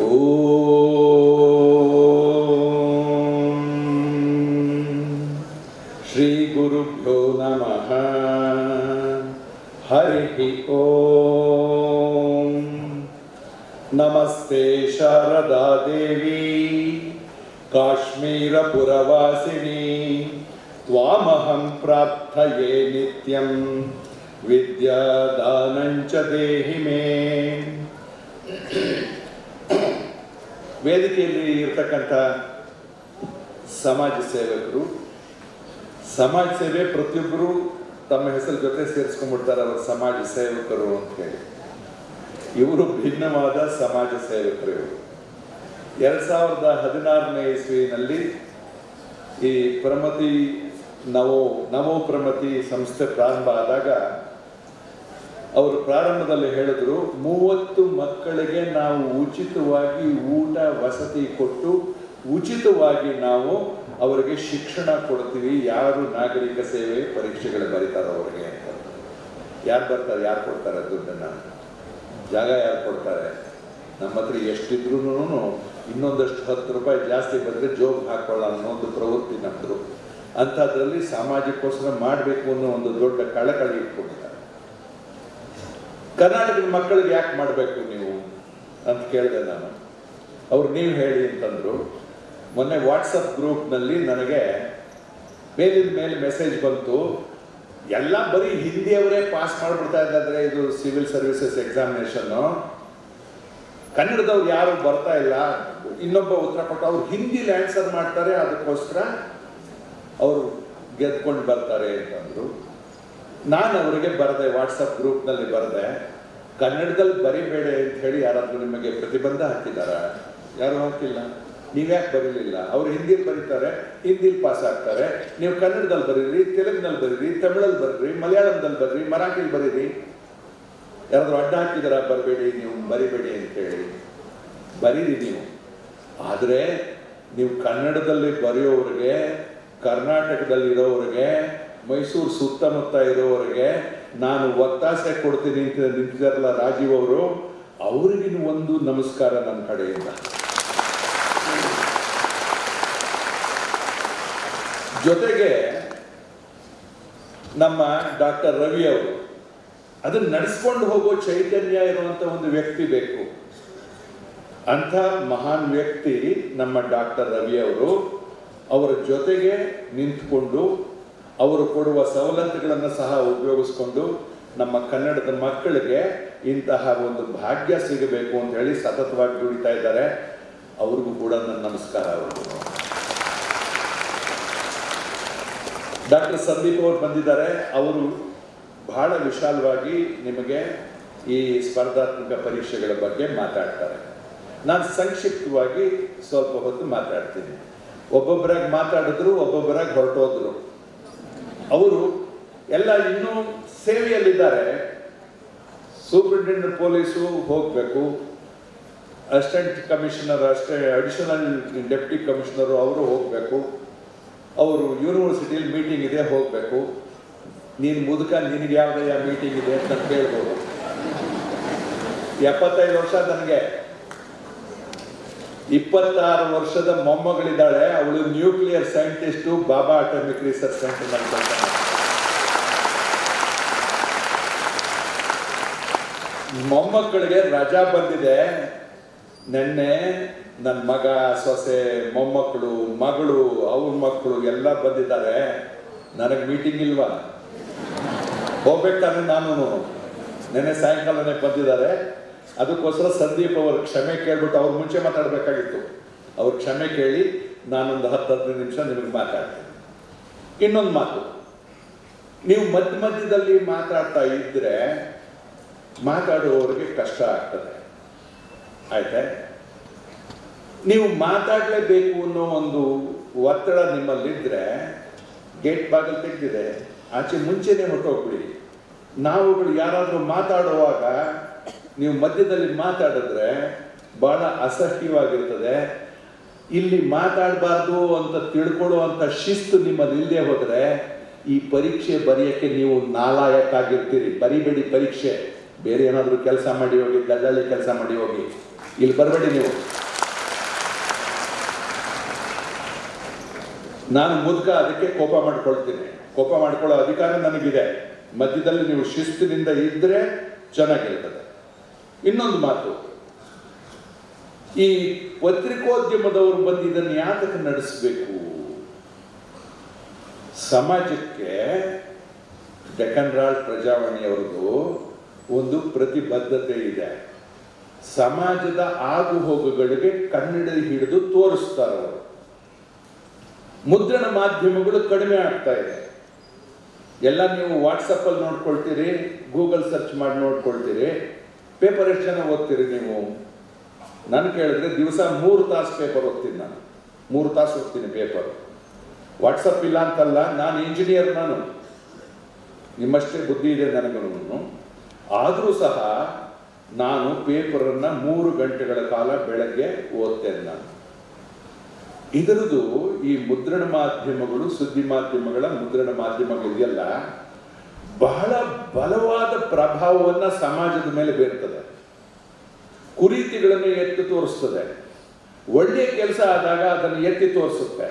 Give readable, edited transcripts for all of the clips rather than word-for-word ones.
ಓಂ ಶ್ರೀ ಗುರುಭ್ಯೋ ನಮಃ. ಹರಿ ಓಂ. ನಮಸ್ತೆ ಶಾರದಾ ದೇವಿ ಕಾಶ್ಮೀರ ಪುರವಾಸಿನಿ ತ್ವಾಮಹಂ ಪ್ರಾರ್ಥಯೇ ನಿತ್ಯಂ ವಿದ್ಯಾದಾನಂಚ ದೇಹಿ ಮೇ. ವೇದಿಕೆಯಲ್ಲಿ ಇರ್ತಕ್ಕಂಥ ಸಮಾಜ ಸೇವಕರು, ಸಮಾಜ ಸೇವೆ ಪ್ರತಿಯೊಬ್ಬರು ತಮ್ಮ ಹೆಸರು ಜೊತೆ ಸೇರಿಸ್ಕೊಂಡ್ಬಿಡ್ತಾರೆ, ಅವರು ಸಮಾಜ ಸೇವಕರು ಅಂತ ಹೇಳಿ. ಇವರು ಭಿನ್ನವಾದ ಸಮಾಜ ಸೇವಕರು. ಇವರು 2016ನೇ ಇಸ್ವಿನಲ್ಲಿ ಈ ಪ್ರಮತಿ ನವೋ ಪ್ರಮತಿ ಸಂಸ್ಥೆ ಪ್ರಾರಂಭ ಆದಾಗ ಅವರು ಪ್ರಾರಂಭದಲ್ಲಿ ಹೇಳಿದ್ರು, 30 ಮಕ್ಕಳಿಗೆ ನಾವು ಉಚಿತವಾಗಿ ಊಟ ವಸತಿ ಕೊಟ್ಟು ಉಚಿತವಾಗಿ ನಾವು ಅವರಿಗೆ ಶಿಕ್ಷಣ ಕೊಡ್ತೀವಿ, ಯಾರು ನಾಗರಿಕ ಸೇವೆ ಪರೀಕ್ಷೆಗಳು ಬರೀತಾರೋ ಅವರಿಗೆ ಅಂತ. ಯಾರು ಬರ್ತಾರೆ, ಯಾರು ಕೊಡ್ತಾರೆ ದುಡ್ಡನ್ನು? ಜಾಗ ಯಾರು ಕೊಡ್ತಾರೆ? ನಮ್ಮ ಹತ್ರ ಎಷ್ಟಿದ್ರು ಇನ್ನೊಂದಷ್ಟು 10 ರೂಪಾಯಿ ಜಾಸ್ತಿ ಬಂದರೆ ಜೋಬ್ ಹಾಕೊಳ್ಳ ಅನ್ನೋ ಒಂದು ಪ್ರವೃತ್ತಿ ನಮ್ಮದು. ಅಂಥದ್ರಲ್ಲಿ ಸಮಾಜಕ್ಕೋಸ್ಕರ ಮಾಡಬೇಕು ಅನ್ನೋ ಒಂದು ದೊಡ್ಡ ಕಳಕಳಿ ಇಟ್ಕೊಂಡಿದ್ದಾರೆ. ಕರ್ನಾಟಕದ ಮಕ್ಕಳಿಗೆ ಯಾಕೆ ಮಾಡಬೇಕು ನೀವು ಅಂತ ಕೇಳಿದೆ ನಾನು. ಅವ್ರು ನೀವು ಹೇಳಿ ಅಂತಂದ್ರು. ಮೊನ್ನೆ ವಾಟ್ಸಪ್ ಗ್ರೂಪ್ನಲ್ಲಿ ನನಗೆ ಮೇಲಿನ ಮೇಲೆ ಮೆಸೇಜ್ ಬಂತು, ಎಲ್ಲ ಬರೀ ಹಿಂದಿಯವರೇ ಪಾಸ್ ಮಾಡಿಬಿಡ್ತಾ ಇದ್ದಾರೆ, ಇದು ಸಿವಿಲ್ ಸರ್ವಿಸಸ್ ಎಕ್ಸಾಮಿನೇಷನ್ನು, ಕನ್ನಡದವ್ರು ಯಾರು ಬರ್ತಾ ಇಲ್ಲ. ಇನ್ನೊಬ್ಬ ಉತ್ತರ ಕೊಟ್ಟು ಅವ್ರು ಹಿಂದಿಲಿ ಆನ್ಸರ್ ಮಾಡ್ತಾರೆ, ಅದಕ್ಕೋಸ್ಕರ ಅವರು ಗೆದ್ಕೊಂಡು ಬರ್ತಾರೆ ಅಂತಂದ್ರು. ನಾನು ಅವರಿಗೆ ಬರೆದೆ, ವಾಟ್ಸಪ್ ಗ್ರೂಪ್ನಲ್ಲಿ ಬರೆದೆ, ಕನ್ನಡದಲ್ಲಿ ಬರಿಬೇಡ ಅಂತ ಹೇಳಿ ಯಾರಾದ್ರೂ ನಿಮಗೆ ಪ್ರತಿಬಂಧ ಹಾಕಿದಾರ? ಯಾರು ಹಾಕಿಲ್ಲ. ನೀವ್ಯಾಕೆ ಬರೀಲಿಲ್ಲ? ಅವ್ರು ಹಿಂದಿಲಿ ಬರೀತಾರೆ, ಹಿಂದಿಲಿ ಪಾಸ್ ಆಗ್ತಾರೆ. ನೀವು ಕನ್ನಡದಲ್ಲಿ ಬರೀರಿ, ತೆಲುಗಿನಲ್ಲಿ ಬರೀರಿ, ತಮಿಳಲ್ಲಿ ಬರೀರಿ, ಮಲಯಾಳಂದಲ್ಲಿ ಬರೀರಿ, ಮರಾಠಿಲಿ ಬರೀರಿ. ಯಾರಾದ್ರೂ ಅಡ್ಡ ಹಾಕಿದಾರ ಬರಬೇಡಿ, ನೀವು ಬರಿಬೇಡಿ ಅಂತ ಹೇಳಿ? ಬರೀರಿ ನೀವು. ಆದರೆ ನೀವು ಕನ್ನಡದಲ್ಲಿ ಬರೆಯೋರಿಗೆ, ಕರ್ನಾಟಕದಲ್ಲಿರೋರಿಗೆ, ಮೈಸೂರು ಸುತ್ತಮುತ್ತ ಇರೋವರೆಗೆ ನಾನು ಒತ್ತಾಸೆ ಕೊಡ್ತೀನಿ ಅಂತ ನಿಂತಿದ್ದಾರಲ್ಲ ರಾಜೀವ್ ಅವರು, ಅವ್ರಿಗಿನ ಒಂದು ನಮಸ್ಕಾರ ನನ್ನ ಕಡೆಯಿಂದ. ಜೊತೆಗೆ ನಮ್ಮ ಡಾಕ್ಟರ್ ರವಿ ಅವರು, ಅದನ್ನ ನಡೆಸ್ಕೊಂಡು ಹೋಗೋ ಚೈತನ್ಯ ಇರುವಂತ ಒಂದು ವ್ಯಕ್ತಿ ಬೇಕು. ಅಂಥ ಮಹಾನ್ ವ್ಯಕ್ತಿ ನಮ್ಮ ಡಾಕ್ಟರ್ ರವಿ ಅವರು. ಅವರ ಜೊತೆಗೆ ನಿಂತ್ಕೊಂಡು ಅವರು ಕೊಡುವ ಸವಲತ್ತುಗಳನ್ನು ಸಹ ಉಪಯೋಗಿಸ್ಕೊಂಡು ನಮ್ಮ ಕನ್ನಡದ ಮಕ್ಕಳಿಗೆ ಇಂತಹ ಒಂದು ಭಾಗ್ಯ ಸಿಗಬೇಕು ಅಂತ ಹೇಳಿ ಸತತವಾಗಿ ದುಡಿತಾ ಇದ್ದಾರೆ. ಅವ್ರಿಗೂ ಕೂಡ ನನ್ನ ನಮಸ್ಕಾರ. ಅವರು ಡಾಕ್ಟರ್ ಸಂದೀಪ್ ಅವರು ಬಂದಿದ್ದಾರೆ. ಅವರು ಬಹಳ ವಿಶಾಲವಾಗಿ ನಿಮಗೆ ಈ ಸ್ಪರ್ಧಾತ್ಮಕ ಪರೀಕ್ಷೆಗಳ ಬಗ್ಗೆ ಮಾತಾಡ್ತಾರೆ. ನಾನು ಸಂಕ್ಷಿಪ್ತವಾಗಿ ಸ್ವಲ್ಪ ಹೊತ್ತು ಮಾತಾಡ್ತೀನಿ. ಒಬ್ಬೊಬ್ಬರಾಗಿ ಮಾತಾಡಿದ್ರು, ಒಬ್ಬೊಬ್ಬರಾಗಿ ಹೊರಟೋದ್ರು. ಅವರು ಎಲ್ಲ ಇನ್ನೂ ಸೇವೆಯಲ್ಲಿದ್ದಾರೆ. ಸೂಪರಿಂಟೆಂಡೆಂಟ್ ಪೊಲೀಸು ಹೋಗಬೇಕು, assistant commissioner, additional deputy commissioner ಅವರು ಹೋಗಬೇಕು, ಅವರು ಯೂನಿವರ್ಸಿಟಿಯಲ್ಲಿ ಮೀಟಿಂಗ್ ಇದೆ ಹೋಗಬೇಕು. ನೀನು ಮುದುಕ, ನಿನಗೆ ಯಾವುದೇ ಮೀಟಿಂಗ್ ಇದೆ ಅಂತ ಕೇಳ್ಬೋದು. 75 ವರ್ಷ ನನಗೆ. 26 ವರ್ಷದ ಮೊಮ್ಮಗಳಿದ್ದಾಳೆ. ಅವಳು ನ್ಯೂಕ್ಲಿಯರ್ ಸೈಂಟಿಸ್ಟು, ಬಾಬಾ ಅಟಾಮಿಕ್ ರಿಸರ್ಚ್ ಸೆಂಟರ್ ಅಂತ. ಮೊಮ್ಮಕ್ಕಳಿಗೆ ರಜಾ ಬಂದಿದೆ. ನಿನ್ನೆ ನನ್ನ ಮಗ, ಸೊಸೆ, ಮೊಮ್ಮಕ್ಕಳು, ಮಗಳು, ಅವ್ರ ಮಕ್ಕಳು ಎಲ್ಲ ಬಂದಿದ್ದಾರೆ. ನನಗೆ ಮೀಟಿಂಗ್ ಇಲ್ವಾ? ಹೋಗ್ಬೇಕಾದ್ರೆ ನಾನು ನಿನ್ನೆ ಸಾಯಂಕಾಲನೇ ಬಂದಿದ್ದಾರೆ. ಅದಕ್ಕೋಸ್ಕರ ಸಂದೀಪ್ ಅವರು ಕ್ಷಮೆ ಕೇಳ್ಬಿಟ್ಟು, ಅವ್ರು ಮುಂಚೆ ಮಾತಾಡಬೇಕಾಗಿತ್ತು, ಅವ್ರು ಕ್ಷಮೆ ಕೇಳಿ ನಾನೊಂದು 10-15 ನಿಮಿಷ ನಿಮಗೆ ಮಾತಾಡ್ತೀನಿ. ಇನ್ನೊಂದು ಮಾತು, ನೀವು ಮಧ್ಯದಲ್ಲಿ ಮಾತಾಡ್ತಾ ಇದ್ರೆ ಮಾತಾಡುವವರಿಗೆ ಕಷ್ಟ ಆಗ್ತದೆ. ಆಯ್ತಾ? ನೀವು ಮಾತಾಡಲೇಬೇಕು ಅನ್ನೋ ಒಂದು ಒತ್ತಡ ನಿಮ್ಮಲ್ಲಿದ್ದರೆ ಗೇಟ್ ಬಾಗಿಲು ತೆಗೆದಿದೆ, ಆಚೆ ಮುಂಚೆನೇ ಹೊರಟೋಗ್ಬಿಡಿ. ನಾವುಗಳು ಯಾರಾದರೂ ಮಾತಾಡುವಾಗ ನೀವು ಮಧ್ಯದಲ್ಲಿ ಮಾತಾಡಿದ್ರೆ ಬಹಳ ಅಸಹ್ಯವಾಗಿರ್ತದೆ. ಇಲ್ಲಿ ಮಾತಾಡಬಾರ್ದು ಅಂತ ತಿಳ್ಕೊಳ್ಳುವಂಥ ಶಿಸ್ತು ನಿಮ್ಮಲ್ಲಿ ಇಲ್ಲದೆ ಹೋದರೆ ಈ ಪರೀಕ್ಷೆ ಬರೆಯೋಕ್ಕೆ ನೀವು ನಾಲಾಯಕ್ಕಾಗಿರ್ತೀರಿ. ಬರಿಬೇಡಿ ಪರೀಕ್ಷೆ, ಬೇರೆ ಏನಾದರೂ ಕೆಲಸ ಮಾಡಿ ಹೋಗಿ, ದಲ್ಲಾಳಿ ಕೆಲಸ ಮಾಡಿ ಹೋಗಿ. ಇಲ್ಲಿ ಬರಬೇಡಿ ನೀವು. ನಾನು ಮುದುಕ, ಅದಕ್ಕೆ ಕೋಪ ಮಾಡ್ಕೊಳ್ತೀನಿ. ಕೋಪ ಮಾಡ್ಕೊಳ್ಳೋ ಅಧಿಕಾರ ನನಗಿದೆ. ಮಧ್ಯದಲ್ಲಿ ನೀವು ಶಿಸ್ತಿನಿಂದ ಇದ್ರೆ ಚೆನ್ನಾಗಿರ್ತದೆ. ಇನ್ನೊಂದು ಮಾತು, ಈ ಪತ್ರಿಕೋದ್ಯಮದವರು ಬಂದು ಇದನ್ನು ಯಾತಕ್ಕೆ ನಡೆಸಬೇಕು? ಸಮಾಜಕ್ಕೆ ಡೆಕ್ಕನ್ ರಾಲ್ಡ್ ಪ್ರಜಾವಾಣಿಯವರದು ಒಂದು ಪ್ರತಿಬದ್ಧತೆ ಇದೆ. ಸಮಾಜದ ಆಗು ಹೋಗುಗಳಿಗೆ ಕನ್ನಡ ಹಿಡಿದು ತೋರಿಸ್ತಾರೆ ಅವರು. ಮುದ್ರಣ ಮಾಧ್ಯಮಗಳು ಕಡಿಮೆ ಆಗ್ತಾ ಇದೆ. ಎಲ್ಲ ನೀವು ವಾಟ್ಸಪ್ಪಲ್ಲಿ ನೋಡ್ಕೊಳ್ತೀರಿ, ಗೂಗಲ್ ಸರ್ಚ್ ಮಾಡಿ ನೋಡ್ಕೊಳ್ತೀರಿ. ಪೇಪರ್ ಎಷ್ಟು ಜನ ಓದ್ತೀರಿ ನೀವು? ನಾನು ಕೇಳಿದ್ರೆ ದಿವಸ 3 ತಾಸು ಪೇಪರ್ ಓದ್ತೀನಿ. ನಾನು 3 ತಾಸು ಓದ್ತೀನಿ ಪೇಪರ್. ವಾಟ್ಸಪ್ ಇಲ್ಲ ಅಂತಲ್ಲ, ನಾನು ಇಂಜಿನಿಯರ್, ನಾನು ನಿಮ್ಮಷ್ಟೇ ಬುದ್ಧಿ ಇದೆ ನನಗೂ. ಆದರೂ ಸಹ ನಾನು ಪೇಪರನ್ನು 3 ಗಂಟೆಗಳ ಕಾಲ ಬೆಳಗ್ಗೆ ಓದ್ತೇನೆ ನಾನು. ಇದರದು ಈ ಮುದ್ರಣ ಮಾಧ್ಯಮಗಳು, ಸುದ್ದಿ ಮಾಧ್ಯಮಗಳ ಮುದ್ರಣ ಮಾಧ್ಯಮಗಳಿದೆಯಲ್ಲ, ಬಹಳ ಬಲವಾದ ಪ್ರಭಾವವನ್ನು ಸಮಾಜದ ಮೇಲೆ ಬೀರ್ತದೆ. ಕುರೀತಿಗಳನ್ನು ಎತ್ತಿ ತೋರಿಸ್ತದೆ. ಒಳ್ಳೆಯ ಕೆಲಸ ಆದಾಗ ಅದನ್ನು ಎತ್ತಿ ತೋರಿಸುತ್ತೆ.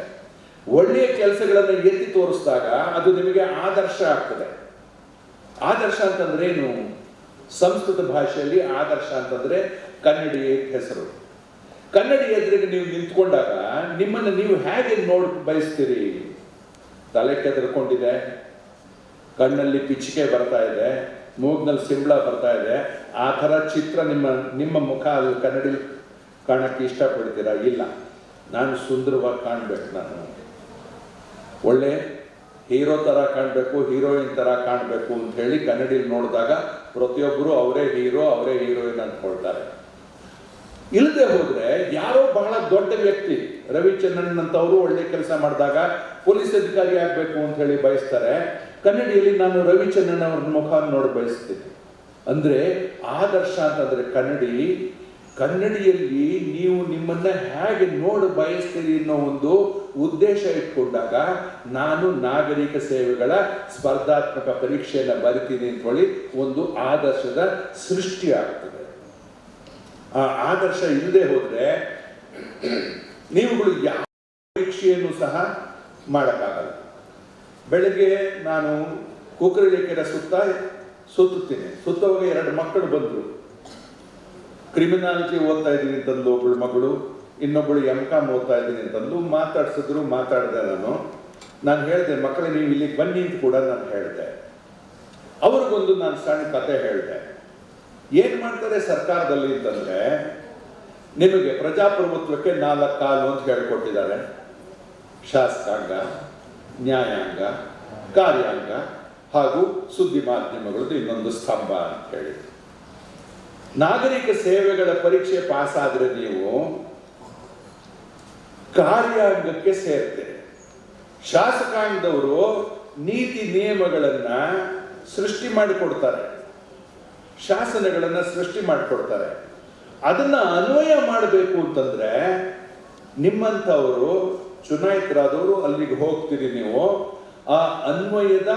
ಒಳ್ಳೆಯ ಕೆಲಸಗಳನ್ನು ಎತ್ತಿ ತೋರಿಸಿದಾಗ ಅದು ನಿಮಗೆ ಆದರ್ಶ ಆಗ್ತದೆ. ಆದರ್ಶ ಅಂತಂದ್ರೆ ಏನು? ಸಂಸ್ಕೃತ ಭಾಷೆಯಲ್ಲಿ ಆದರ್ಶ ಅಂತಂದ್ರೆ ಕನ್ನಡಿ ಹೆಸರು. ಕನ್ನಡಿ ಎದುರಿಗೆ ನೀವು ನಿಂತ್ಕೊಂಡಾಗ ನಿಮ್ಮನ್ನು ನೀವು ಹೇಗೆ ಬಯಸ್ತೀರಿ? ತಲೆ ಕೆದರ್ಕೊಂಡಿದೆ, ಕಣ್ಣಲ್ಲಿ ಪಿಚ್ಚಿಗೆ ಬರ್ತಾ ಇದೆ, ಮೂಗ್ನಲ್ಲಿ ಸಿಂಬಳ ಬರ್ತಾ ಇದೆ, ಆ ಥರ ಚಿತ್ರ ನಿಮ್ಮ ಮುಖ ಅಲ್ಲಿ ಕನ್ನಡಿ ಕಾಣಕ್ಕೆ ಇಷ್ಟಪಡ್ತೀರಾ? ಇಲ್ಲ. ನಾನು ಸುಂದರವಾಗಿ ಕಾಣಬೇಕು, ನಾನು ಒಳ್ಳೆ ಹೀರೋ ಥರ ಕಾಣಬೇಕು, ಹೀರೋಯಿನ್ ಥರ ಕಾಣಬೇಕು ಅಂತ ಹೇಳಿ ಕನ್ನಡಿಯಲ್ಲಿ ನೋಡಿದಾಗ ಪ್ರತಿಯೊಬ್ಬರು ಅವರೇ ಹೀರೋ, ಅವರೇ ಹೀರೋಯಿನ್ ಅಂದ್ಕೊಳ್ತಾರೆ. ಇಲ್ಲದೆ ಹೋದ್ರೆ ಯಾರೋ ಬಹಳ ದೊಡ್ಡ ವ್ಯಕ್ತಿ, ರವಿಚಂದ್ರನ್ ಅಂತವರು ಒಳ್ಳೆ ಕೆಲಸ ಮಾಡಿದಾಗ ಪೊಲೀಸ್ ಅಧಿಕಾರಿ ಆಗಬೇಕು ಅಂತ ಹೇಳಿ ಬಯಸ್ತಾರೆ. ಕನ್ನಡಿಯಲ್ಲಿ ನಾನು ರವಿಚಂದ್ರನ್ ಅವ್ರ ಮುಖ ನೋಡಿ ಬಯಸ್ತೀನಿ. ಅಂದ್ರೆ ಆದರ್ಶ ಅಂತಂದ್ರೆ ಕನ್ನಡಿಯಲ್ಲಿ ನೀವು ನಿಮ್ಮನ್ನ ಹೇಗೆ ನೋಡಿ ಬಯಸ್ತೀರಿ ಅನ್ನೋ ಒಂದು ಉದ್ದೇಶ ಇಟ್ಕೊಂಡಾಗ ನಾನು ನಾಗರಿಕ ಸೇವೆಗಳ ಸ್ಪರ್ಧಾತ್ಮಕ ಪರೀಕ್ಷೆಯನ್ನು ಬರಿತೀನಿ ಅಂತ ಹೇಳಿ ಒಂದು ಆದರ್ಶದ ಸೃಷ್ಟಿ ಆಗ್ತದೆ. ಆ ಆದರ್ಶ ಇಲ್ಲದೆ ಹೋದ್ರೆ ನೀವುಗಳು ಯಾವ ಪರೀಕ್ಷೆಯನ್ನು ಸಹ ಮಾಡೋಕ್ಕಾಗಲ್ಲ. ಬೆಳಗ್ಗೆ ನಾನು ಕುಕ್ಕರಳಿಕೆರೆ ಸುತ್ತುತ್ತೀನಿ. ಸುತ್ತುವಾಗ 2 ಮಕ್ಕಳು ಬಂದರು. ಕ್ರಿಮಿನಾಲಿಟಿ ಓದ್ತಾ ಇದ್ದೀನಿ ಅಂತಂದು ಒಬ್ಬಳು ಮಗಳು, ಇನ್ನೊಬ್ಬಳು MCOM ಓದ್ತಾ ಇದ್ದೀನಿ ಅಂತಂದು ಮಾತಾಡ್ಸಿದ್ರು. ಮಾತಾಡಿದೆ ನಾನು ಹೇಳಿದೆ, ಮಕ್ಕಳೇ ನೀವು ಇಲ್ಲಿಗೆ ಬನ್ನಿ ಅಂತ ಕೂಡ ನಾನು ಹೇಳಿದೆ. ಅವ್ರಿಗೊಂದು ನಾನು ಸಣ್ಣ ಕತೆ ಹೇಳಿದೆ. ಏನ್ ಮಾಡ್ತಾರೆ ಸರ್ಕಾರದಲ್ಲಿ ಅಂತಂದ್ರೆ, ನಿಮಗೆ ಪ್ರಜಾಪ್ರಭುತ್ವಕ್ಕೆ 4 ಕಾಲು ಅಂತ ಹೇಳ್ಕೊಟ್ಟಿದ್ದಾರೆ. ಶಾಸಕಾಂಗ, ನ್ಯಾಯಾಂಗ, ಕಾರ್ಯಾಂಗ ಹಾಗೂ ಸುದ್ದಿ ಮಾಧ್ಯಮಗಳದ್ದು ಇನ್ನೊಂದು ಸ್ತಂಭ ಅಂತ ಹೇಳಿ. ನಾಗರಿಕ ಸೇವೆಗಳ ಪರೀಕ್ಷೆ ಪಾಸ್ ಆದ್ರೆ ನೀವು ಕಾರ್ಯಾಂಗಕ್ಕೆ ಸೇರ್ತೀರಿ. ಶಾಸಕಾಂಗದವರು ನೀತಿ ನಿಯಮಗಳನ್ನ ಸೃಷ್ಟಿ ಮಾಡಿಕೊಡ್ತಾರೆ, ಶಾಸನಗಳನ್ನ ಸೃಷ್ಟಿ ಮಾಡಿಕೊಡ್ತಾರೆ. ಅದನ್ನ ಅನ್ವಯ ಮಾಡಬೇಕು ಅಂತಂದ್ರೆ ನಿಮ್ಮಂಥವರು ಚುನಾಯಿತರಾದವರು ಅಲ್ಲಿಗೆ ಹೋಗ್ತೀರಿ. ನೀವು ಆ ಅನ್ವಯದ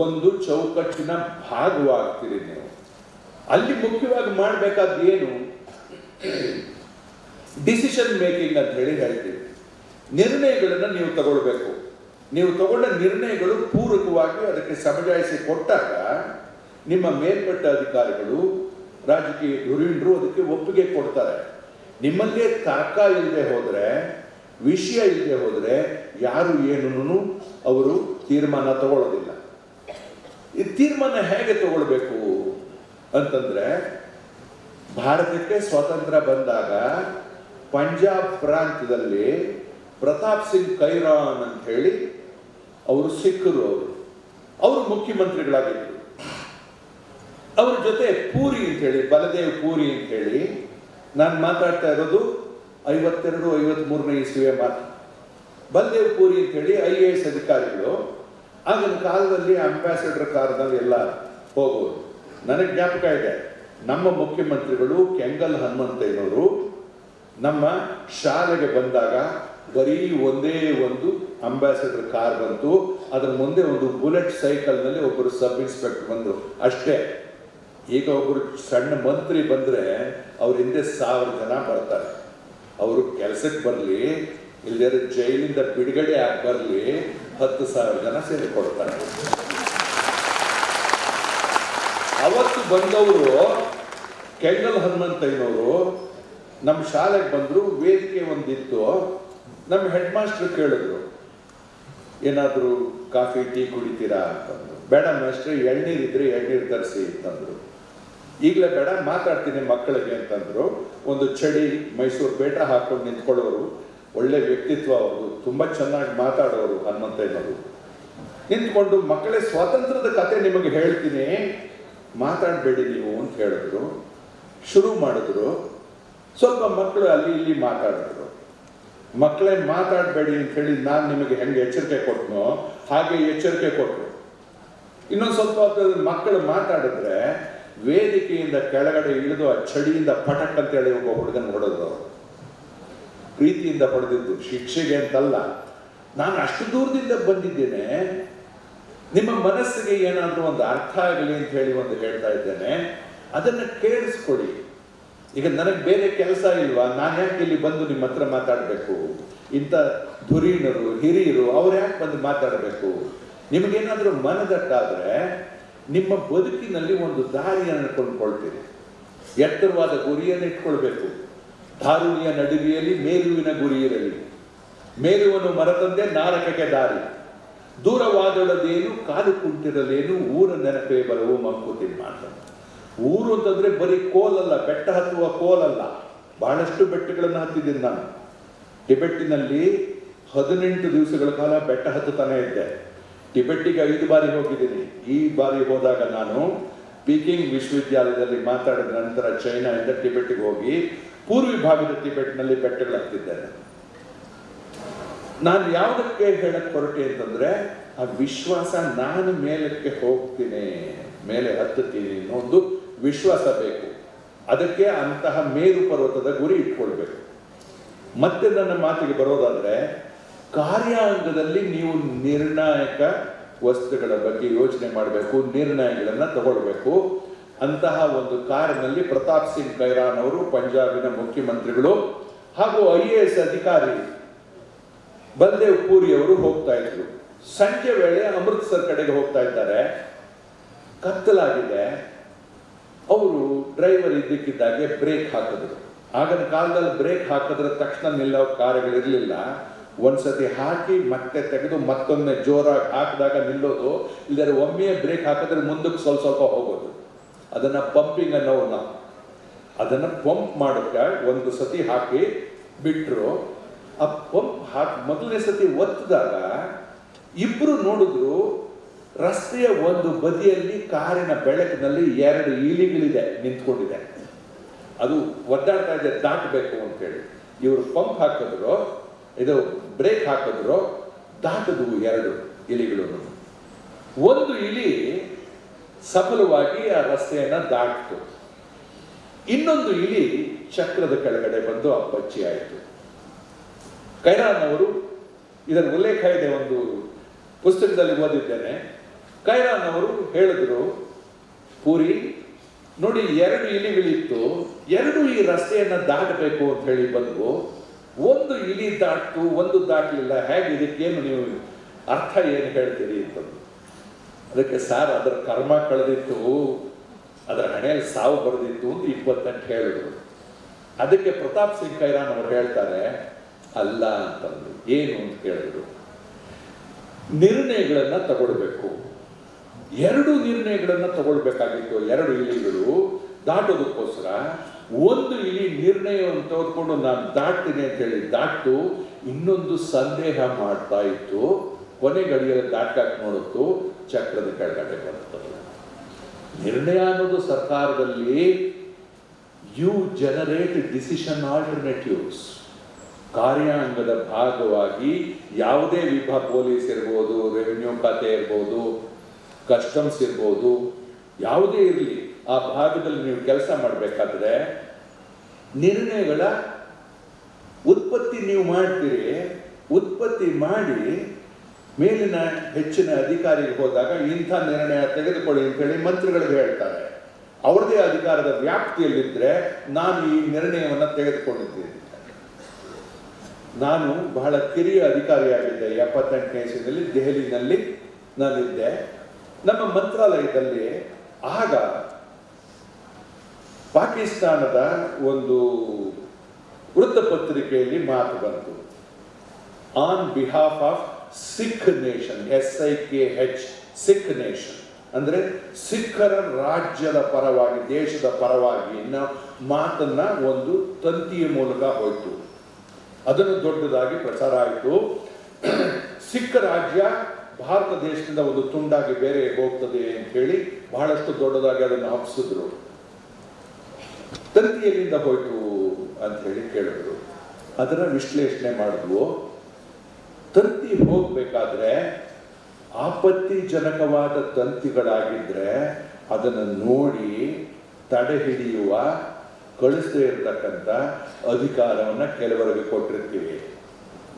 ಒಂದು ಚೌಕಟ್ಟಿನ ಭಾಗವಾಗ್ತೀರಿ. ನೀವು ಅಲ್ಲಿ ಮುಖ್ಯವಾಗಿ ಮಾಡಬೇಕಾದ ಏನು? ಡಿಸಿಷನ್ ಮೇಕಿಂಗ್ ಅಂತ ಹೇಳಿ ಹೇಳ್ತೀವಿ. ನಿರ್ಣಯಗಳನ್ನು ನೀವು ತಗೊಳ್ಬೇಕು. ನೀವು ತಗೊಂಡ ನಿರ್ಣಯಗಳು ಪೂರಕವಾಗಿ ಅದಕ್ಕೆ ಸಮಜಾಯಿಸಿ ಕೊಟ್ಟಾಗ ನಿಮ್ಮ ಮೇಲ್ಪಟ್ಟ ಅಧಿಕಾರಿಗಳು, ರಾಜಕೀಯ ಧುರೀಣರು ಅದಕ್ಕೆ ಒಪ್ಪಿಗೆ ಕೊಡ್ತಾರೆ. ನಿಮ್ಮಲ್ಲೇ ತರ್ಕ ಇಲ್ಲದೆ ಹೋದ್ರೆ, ವಿಷಯ ಇಲ್ಲದೆ ಹೋದ್ರೆ ಯಾರು ಏನನ್ನು ಅವರು ತೀರ್ಮಾನ ತಗೊಳ್ಳೋದಿಲ್ಲ. ಈ ತೀರ್ಮಾನ ಹೇಗೆ ತಗೊಳ್ಬೇಕು ಅಂತಂದ್ರೆ, ಭಾರತಕ್ಕೆ ಸ್ವಾತಂತ್ರ್ಯ ಬಂದಾಗ ಪಂಜಾಬ್ ಪ್ರಾಂತ್ಯದಲ್ಲಿ ಪ್ರತಾಪ್ ಸಿಂಗ್ ಕೈರಾನ್ ಅಂತ ಹೇಳಿ ಅವರು ಸಿಖ್ಖರು, ಅವರು ಮುಖ್ಯಮಂತ್ರಿಗಳಾಗಿದ್ದರು. ಅವ್ರ ಜೊತೆ ಪೂರಿ ಅಂತ ಹೇಳಿ, ಬಲದೇವ್ ಪೂರಿ ಅಂತ ಹೇಳಿ, ನಾನು ಮಾತಾಡ್ತಾ ಇರೋದು 52-53ನೇ ಇಸ್ವಿಯ ಮಾತು. ಬಲದೇವ್ ಪೂರಿ ಅಂತ ಹೇಳಿ IAS ಅಧಿಕಾರಿಗಳು. ಆಗಿನ ಕಾಲದಲ್ಲಿ ಅಂಬಾಸಿಡರ್ ಕಾರ್ನಲ್ಲಿ ಎಲ್ಲ ಹೋಗೋರು. ನನಗೆ ಜ್ಞಾಪಕ ಇದೆ, ನಮ್ಮ ಮುಖ್ಯಮಂತ್ರಿಗಳು ಕೆಂಗಲ್ ಹನುಮಂತಯ್ಯನವರು ನಮ್ಮ ಶಾಲೆಗೆ ಬಂದಾಗ ಬರೀ ಒಂದೇ ಒಂದು ಅಂಬಾಸಿಡರ್ ಕಾರ್ ಬಂತು. ಅದರ ಮುಂದೆ ಒಂದು ಬುಲೆಟ್ ಸೈಕಲ್ನಲ್ಲಿ ಒಬ್ಬರು ಸಬ್ ಇನ್ಸ್ಪೆಕ್ಟರ್ ಬಂದರು ಅಷ್ಟೇ. ಈಗ ಒಬ್ಬರು ಸಣ್ಣ ಮಂತ್ರಿ ಬಂದರೆ ಅವ್ರ ಹಿಂದೆ 1000 ಜನ ಬರ್ತಾರೆ. ಅವರು ಕೆಲಸಕ್ಕೆ ಬರಲಿ, ಇಲ್ಲದೇ ಜೈಲಿಂದ ಬಿಡುಗಡೆ ಆಗಿ ಬರಲಿ, 10,000 ಜನ ಸೇರಿಕೊಡ್ತಾರೆ. ಅವತ್ತು ಬಂದವರು ಕೆಂಗಲ್ ಹನುಮಂತಯ್ಯನವರು ನಮ್ಮ ಶಾಲೆಗೆ ಬಂದರು. ವೇದಿಕೆ ಒಂದಿತ್ತು. ನಮ್ಮ ಹೆಡ್ ಮಾಸ್ಟರ್ ಕೇಳಿದ್ರು, ಏನಾದರೂ ಕಾಫಿ ಟೀ ಕುಡಿತೀರಾ ಅಂತಂದ್ರು. ಬೇಡ ಮಾಸ್ಟ್ರೆ, ಎಳ್ನೀರಿದ್ರೆ ಎಳ್ನೀರು ತರಿಸಿ ಅಂತಂದ್ರು. ಈಗಲೇ ಬೇಡ, ಮಾತಾಡ್ತೀನಿ ಮಕ್ಕಳಿಗೆ ಅಂತಂದ್ರು. ಒಂದು ಚಡಿ ಮೈಸೂರು ಬೇಟ ಹಾಕೊಂಡು ನಿಂತ್ಕೊಳ್ಳೋರು, ಒಳ್ಳೆ ವ್ಯಕ್ತಿತ್ವ ಅವರು, ತುಂಬ ಚೆನ್ನಾಗಿ ಮಾತಾಡೋರು ಹನುಮಂತಯ್ಯನವರು. ನಿಂತ್ಕೊಂಡು ಮಕ್ಕಳೇ ಸ್ವಾತಂತ್ರ್ಯದ ಕತೆ ನಿಮಗೆ ಹೇಳ್ತೀನಿ, ಮಾತಾಡಬೇಡಿ ನೀವು ಅಂತ ಹೇಳಿದ್ರು. ಶುರು ಮಾಡಿದ್ರು. ಸ್ವಲ್ಪ ಮಕ್ಕಳು ಅಲ್ಲಿ ಇಲ್ಲಿ ಮಾತಾಡಿದ್ರು. ಮಕ್ಕಳೇ ಮಾತಾಡಬೇಡಿ ಅಂತ ಹೇಳಿ ನಾನು ನಿಮಗೆ ಹೆಂಗೆ ಎಚ್ಚರಿಕೆ ಕೊಟ್ಟನೋ ಹಾಗೆ ಎಚ್ಚರಿಕೆ ಕೊಟ್ಟರು. ಇನ್ನೊಂದು ಸ್ವಲ್ಪ ಹೊತ್ತು ಮಕ್ಕಳು ಮಾತಾಡಿದ್ರೆ ವೇದಿಕೆಯಿಂದ ಕೆಳಗಡೆ ಇಳಿದು ಆ ಚಡಿಯಿಂದ ಪಟಕ್ ಅಂತೇಳಿ ಒಬ್ಬ ಹುಡುಗನ ಹೊಡೆದ್ರು. ಪ್ರೀತಿಯಿಂದ ಹೊಡೆದಿದ್ದು, ಶಿಕ್ಷೆಗೆ ಅಂತಲ್ಲ. ನಾನು ಅಷ್ಟು ದೂರದಿಂದ ಬಂದಿದ್ದೇನೆ, ನಿಮ್ಮ ಮನಸ್ಸಿಗೆ ಏನಾದರೂ ಒಂದು ಅರ್ಥ ಆಗಲಿ ಅಂತ ಹೇಳಿ ಒಂದು ಹೇಳ್ತಾ ಇದ್ದೇನೆ, ಅದನ್ನು ಕೇಳಿಸ್ಕೊಡಿ. ಈಗ ನನಗೆ ಬೇರೆ ಕೆಲಸ ಇಲ್ವಾ? ನಾನು ಯಾಕೆ ಇಲ್ಲಿ ಬಂದು ನಿಮ್ಮ ಹತ್ರ ಮಾತಾಡಬೇಕು? ಇಂಥ ಧುರೀಣರು ಹಿರಿಯರು ಅವ್ರು ಯಾಕೆ ಬಂದು ಮಾತಾಡಬೇಕು? ನಿಮಗೇನಾದರೂ ಮನದಟ್ಟಾದರೆ ನಿಮ್ಮ ಬದುಕಿನಲ್ಲಿ ಒಂದು ದಾರಿಯನ್ನು ಕೊಂಡ್ಕೊಳ್ತೀರಿ. ಎತ್ತರವಾದ ಗುರಿಯನ್ನು ಇಟ್ಕೊಳ್ಬೇಕು. ಧಾರುಣಿಯ ನಡುವಿಯಲ್ಲಿ ಮೇಲುವಿನ ಗುರಿ ಇರಲಿ. ಮೇಲುವನ್ನು ಮರೆತಂದೆ ನಾರಕಕ್ಕೆ ದಾರಿ. ದೂರವಾದೊಳದೇನು ಕಾಲು ಕುಂಟಿರಲೇನು, ಊರ ನೆನಪೇ ಬರವು ಮಂಕುತಿಮ್ಮ ಅಂತ. ಊರು ಅಂತಂದ್ರೆ ಬರೀ ಕೋಲಲ್ಲ, ಬೆಟ್ಟ ಹತ್ತುವ ಕೋಲಲ್ಲ. ಬಹಳಷ್ಟು ಬೆಟ್ಟಗಳನ್ನು ಹತ್ತಿದ್ದೀನಿ ನಾನು. ಟಿಬೆಟ್ಟಿನಲ್ಲಿ 18 ದಿವಸಗಳ ಕಾಲ ಬೆಟ್ಟ ಹತ್ತುತ್ತಾನೆ ಇದ್ದೆ. ಟಿಬೆಟ್ಟಿಗೆ 5 ಬಾರಿ ಹೋಗಿದ್ದೀನಿ. ಈ ಬಾರಿ ಹೋದಾಗ ನಾನು ಪೀಕಿಂಗ್ ವಿಶ್ವವಿದ್ಯಾಲಯದಲ್ಲಿ ಮಾತಾಡಿದ ನಂತರ ಚೈನಾದಿಂದ ಟಿಬೆಟ್ಗೆ ಹೋಗಿ ಪೂರ್ವಿ ಭಾಗದ ಟಿಬೆಟ್ನಲ್ಲಿ ಬೆಟ್ಟಗಳು ಹತ್ತಿದ್ದೇನೆ. ನಾನು ಯಾವುದಕ್ಕೆ ಹೇಳಕ್ ಹೊರಟೆ ಅಂತಂದ್ರೆ, ಆ ವಿಶ್ವಾಸ, ನಾನು ಮೇಲಕ್ಕೆ ಹೋಗ್ತೀನಿ, ಮೇಲೆ ಹತ್ತುತ್ತೀನಿ ಅನ್ನೋದು ವಿಶ್ವಾಸ ಬೇಕು. ಅದಕ್ಕೆ ಅಂತಹ ಮೇರು ಪರ್ವತದ ಗುರಿ ಇಟ್ಕೊಳ್ಬೇಕು. ಮತ್ತೆ ನನ್ನ ಮಾತಿಗೆ ಬರೋದಾದ್ರೆ, ಕಾರ್ಯಾಂಗದಲ್ಲಿ ನೀವು ನಿರ್ಣಾಯಕ ವಸ್ತುಗಳ ಬಗ್ಗೆ ಯೋಚನೆ ಮಾಡಬೇಕು, ನಿರ್ಣಯಗಳನ್ನು ತಗೊಳ್ಬೇಕು. ಅಂತಹ ಒಂದು ಕಾರಿನಲ್ಲಿ ಪ್ರತಾಪ್ ಸಿಂಗ್ ಕೈರಾನ್ ಅವರು, ಪಂಜಾಬಿನ ಮುಖ್ಯಮಂತ್ರಿಗಳು ಹಾಗೂ IAS ಅಧಿಕಾರಿ ಬಲ್ದೇವ್ ಪೂರಿ ಅವರು ಹೋಗ್ತಾ ಇದ್ರು. ಸಂಜೆ ವೇಳೆ ಅಮೃತ್ಸರ್ ಕಡೆಗೆ ಹೋಗ್ತಾ ಇದ್ದಾರೆ. ಕತ್ತಲಾಗಿದೆ. ಅವರು ಡ್ರೈವರ್ ಇದ್ದಕ್ಕಿದ್ದಾಗೆ ಬ್ರೇಕ್ ಹಾಕಿದ್ರು. ಆಗಿನ ಕಾಲದಲ್ಲಿ ಬ್ರೇಕ್ ಹಾಕಿದ್ರೆ ತಕ್ಷಣ ನಿಲ್ಲೋ ಕಾರುಗಳಿರಲಿಲ್ಲ. ಒಂದ್ಸತಿ ಹಾಕಿ ಮತ್ತೆ ತೆಗೆದು ಮತ್ತೊಮ್ಮೆ ಜೋರಾಗಿ ಹಾಕಿದಾಗ ನಿಲ್ಲೋದು, ಇಲ್ಲದ್ರೆ ಒಮ್ಮೆ ಬ್ರೇಕ್ ಹಾಕಿದ್ರೆ ಮುಂದಕ್ಕೆ ಸ್ವಲ್ಪ ಸ್ವಲ್ಪ ಹೋಗೋದು. ಅದನ್ನ ಪಂಪಿಂಗ್ ಅನ್ನೋವು ನಾವು. ಅದನ್ನ ಪಂಪ್ ಮಾಡೋಕ್ಕೆ ಒಂದು ಸತಿ ಹಾಕಿ ಬಿಟ್ಟರು. ಆ ಪಂಪ್ ಹಾಕಿ ಮೊದಲನೇ ಸತಿ ಒತ್ತಿದಾಗ ಇಬ್ರು ನೋಡಿದ್ರು, ರಸ್ತೆಯ ಒಂದು ಬದಿಯಲ್ಲಿ ಕಾರಿನ ಬೆಳಕಿನಲ್ಲಿ 2 ಇಲಿಗಳಿದೆ ನಿಂತ್ಕೊಂಡಿದೆ. ಅದು ಒದ್ದಾಡ್ತಾ ಇದೆ, ದಾಟಬೇಕು ಅಂತೇಳಿ. ಇವರು ಪಂಪ್ ಹಾಕಿದ್ರು, ಇದು ಬ್ರೇಕ್ ಹಾಕಿದ್ರು, ದಾಟದು 2 ಇಲಿಗಳು. ಒಂದು ಇಲಿ ಸಫಲವಾಗಿ ಆ ರಸ್ತೆಯನ್ನ ದಾಟಿತು. ಇನ್ನೊಂದು ಇಲಿ ಚಕ್ರದ ಕೆಳಗಡೆ ಬಂದು ಅಪ್ಪಚ್ಚಿ ಆಯಿತು. ಕೈರಾನ್ ಅವರು, ಇದರ ಉಲ್ಲೇಖ ಇದೆ, ಒಂದು ಪುಸ್ತಕದಲ್ಲಿ ಓದಿದ್ದೇನೆ. ಕೈರಾನ್ ಅವರು ಹೇಳಿದ್ರು, ಪೂರಿ ನೋಡಿ, 2 ಇಲಿಗಳಿತ್ತು, 2 ಈ ರಸ್ತೆಯನ್ನ ದಾಟಬೇಕು ಅಂತ ಹೇಳಿ ಬಂದ್ವು. ಒಂದು ಇಲಿ ದಾಟ್ತು, ಒಂದು ದಾಟಲಿಲ್ಲ. ಹೇಗೆ, ಇದಕ್ಕೇನು ನೀವು ಅರ್ಥ ಏನು ಹೇಳ್ತೀರಿ ಅಂತಂದು. ಅದಕ್ಕೆ ಸಾರ್, ಅದರ ಕರ್ಮ ಕಳೆದಿತ್ತು, ಅದರ ಹಣೆಯಲ್ಲಿ ಸಾವು ಬರೆದಿತ್ತು ಅಂತ 28 ಹೇಳಿದ್ರು. ಅದಕ್ಕೆ ಪ್ರತಾಪ್ ಸಿಂಗ್ ಕೈರಾನ್ ಅವರು ಹೇಳ್ತಾರೆ, ಅಲ್ಲ ಅಂತಂದ್ರು. ಏನು ಅಂತ ಕೇಳಿದ್ರು, ನಿರ್ಣಯಗಳನ್ನ ತಗೊಳ್ಬೇಕು. 2 ನಿರ್ಣಯಗಳನ್ನ ತಗೊಳ್ಬೇಕಾಗಿತ್ತು 2 ಇಲಿಗಳು ದಾಟೋದಕ್ಕೋಸ್ಕರ. ಒಂದು ಇಲಿ ನಿರ್ಣಯವನ್ನು ತೆಗೆದುಕೊಂಡು ನಾನು ದಾಟ್ತೀನಿ ಅಂತ ಹೇಳಿ ದಾಟು, ಇನ್ನೊಂದು ಸಂದೇಹ ಮಾಡ್ತಾ ಇತ್ತು. ಕೊನೆಗಡಿಯಲ್ಲಿ ದಾಟಕ್ಕೆ ನೋಡುತ್ತು, ಚಕ್ರದ ಕೆಳಗಡೆ ಬರ್ತದೆ. ನಿರ್ಣಯ ಅನ್ನೋದು ಸರ್ಕಾರದಲ್ಲಿ ಯು ಜನರೇಟ್ ಡಿಸಿಷನ್ ಆಲ್ಟರ್ನೇಟಿವ್ಸ್. ಕಾರ್ಯಾಂಗದ ಭಾಗವಾಗಿ ಯಾವುದೇ ವಿಭಾಗ, ಪೊಲೀಸ್ ಇರ್ಬೋದು, ರೆವಿನ್ಯೂ ಖಾತೆ ಇರ್ಬೋದು, ಕಸ್ಟಮ್ಸ್ ಇರ್ಬೋದು, ಯಾವುದೇ ಇರಲಿ, ಆ ಭಾಗದಲ್ಲಿ ನೀವು ಕೆಲಸ ಮಾಡಬೇಕಾದ್ರೆ ನಿರ್ಣಯಗಳ ಉತ್ಪತ್ತಿ ನೀವು ಮಾಡ್ತೀರಿ. ಉತ್ಪತ್ತಿ ಮಾಡಿ ಮೇಲಿನ ಹೆಚ್ಚಿನ ಅಧಿಕಾರಿಗೆ ಹೋದಾಗ ಇಂಥ ನಿರ್ಣಯ ತೆಗೆದುಕೊಳ್ಳಿ ಅಂತೇಳಿ ಮಂತ್ರಿಗಳಿಗೆ ಹೇಳ್ತಾರೆ. ಅವ್ರದೇ ಅಧಿಕಾರದ ವ್ಯಾಪ್ತಿಯಲ್ಲಿದ್ದರೆ ನಾನು ಈ ನಿರ್ಣಯವನ್ನು ತೆಗೆದುಕೊಂಡಿದ್ದೇನೆ. ನಾನು ಬಹಳ ಕಿರಿಯ ಅಧಿಕಾರಿಯಾಗಿದ್ದೆ. 78ನೇ ಇಸವಿಯಲ್ಲಿ ದೆಹಲಿನಲ್ಲಿ ನಾನಿದ್ದೆ. ನಮ್ಮ ಮಂತ್ರಾಲಯದಲ್ಲಿ ಆಗ ಪಾಕಿಸ್ತಾನದ ಒಂದು ವೃತ್ತಪತ್ರಿಕೆಯಲ್ಲಿ ಮಾತು ಬಂತು, on behalf of Sikh nation, SIKH, Sikh nation ಅಂದ್ರೆ ಸಿಖ್ಖರ ರಾಜ್ಯದ ಪರವಾಗಿ, ದೇಶದ ಪರವಾಗಿ ಮಾತನ್ನ ಒಂದು ತಂತಿಯ ಮೂಲಕ ಹೋಯ್ತು. ಅದನ್ನು ದೊಡ್ಡದಾಗಿ ಪ್ರಚಾರ ಆಯಿತು. ಸಿಖ್ ರಾಜ್ಯ ಭಾರತ ದೇಶದಿಂದ ಒಂದು ತುಂಡಾಗಿ ಬೇರೆ ಹೋಗ್ತದೆ ಅಂತ ಹೇಳಿ ಬಹಳಷ್ಟು ದೊಡ್ಡದಾಗಿ ಅದನ್ನು ಹಬ್ಸಿದ್ರು. ತಂತಿ ಎಲ್ಲಿಂದ ಹೋಯ್ತು ಅಂತ ಹೇಳಿ ಕೇಳಿದ್ರು. ಅದರ ವಿಶ್ಲೇಷಣೆ ಮಾಡಿದ್ವು. ತಂತಿ ಹೋಗ್ಬೇಕಾದ್ರೆ ಆಪತ್ತಿಜನಕವಾದ ತಂತಿಗಳಾಗಿದ್ರೆ ಅದನ್ನು ನೋಡಿ ತಡೆ ಹಿಡಿಯುವ, ಕಳಿಸದೇ ಇರತಕ್ಕಂಥ ಅಧಿಕಾರವನ್ನು ಕೆಲವರಿಗೆ ಕೊಟ್ಟಿರ್ತೀವಿ.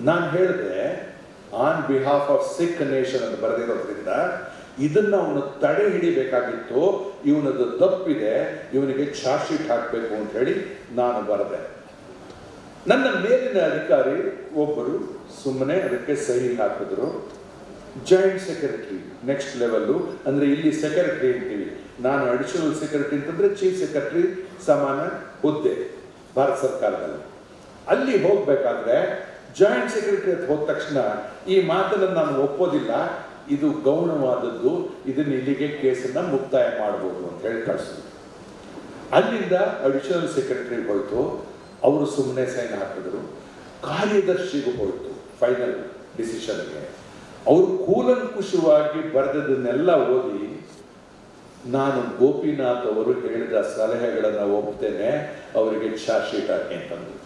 ನಾನು ಹೇಳಿದೆ on behalf of Sikh nation ಅಂತ ಬರೆದಿರೋದ್ರಿಂದ ಇದನ್ನ ಅವನು ತಡೆ ಹಿಡಿಬೇಕಾಗಿತ್ತು. ಇವನದು ತಪ್ಪಿದೆ, ಇವನಿಗೆ ಚಾರ್ಜ್ ಶೀಟ್ ಹಾಕಬೇಕು ಅಂತ ಹೇಳಿ ನಾನು ಬರೆದೆ. ನನ್ನ ಮೇಲಿನ ಅಧಿಕಾರಿ ಒಬ್ಬರು ಸುಮ್ಮನೆ ಅದಕ್ಕೆ ಸಹಿ ಹಾಕಿದ್ರು. ಜಾಯಿಂಟ್ ಸೆಕ್ರೆಟರಿ ನೆಕ್ಸ್ಟ್ ಲೆವೆಲ್ಲು, ಅಂದ್ರೆ ಇಲ್ಲಿ ಸೆಕ್ರೆಟರಿ ಅಂತೀವಿ, ನಾನು ಅಡಿಷನಲ್ ಸೆಕ್ರೆಟರಿ ಅಂತಂದ್ರೆ ಚೀಫ್ ಸೆಕ್ರೆಟರಿ ಸಮಾನ ಹುದ್ದೆ ಭಾರತ ಸರ್ಕಾರದಲ್ಲಿ. ಅಲ್ಲಿ ಹೋಗ್ಬೇಕಾದ್ರೆ ಜಾಯಿಂಟ್ ಸೆಕ್ರೆಟರಿ ಅಂತ ಹೋದ ತಕ್ಷಣ ಈ ಮಾತನ್ನು ನಾನು ಒಪ್ಪೋದಿಲ್ಲ, ಇದು ಗೌಣವಾದದ್ದು, ಇದನ್ನ ಇಲ್ಲಿಗೆ ಕೇಸನ್ನ ಮುಕ್ತಾಯ ಮಾಡಬಹುದು ಅಂತ ಹೇಳಿ ಕಳಿಸಿದ್ರು. ಅಲ್ಲಿಂದ ಅಡಿಷನಲ್ ಸೆಕ್ರೆಟರಿ ಹೋಯ್ತು, ಅವರು ಸುಮ್ಮನೆ ಸೈನ್ ಹಾಕಿದ್ರು. ಕಾರ್ಯದರ್ಶಿಗೂ ಹೋಯ್ತು ಫೈನಲ್ ಡಿಸಿಷನ್ಗೆ. ಅವರು ಕೂಲಂಕುಷವಾಗಿ ಬರೆದದನ್ನೆಲ್ಲ ಓದಿ ನಾನು ಗೋಪಿನಾಥ್ ಅವರು ಹೇಳಿದ ಸಲಹೆಗಳನ್ನು ಒಪ್ತೇನೆ, ಅವರಿಗೆ ಚಾರ್ಜ್ ಶೀಟ್ ಹಾಕಿ ಅಂತಂದ್ರು.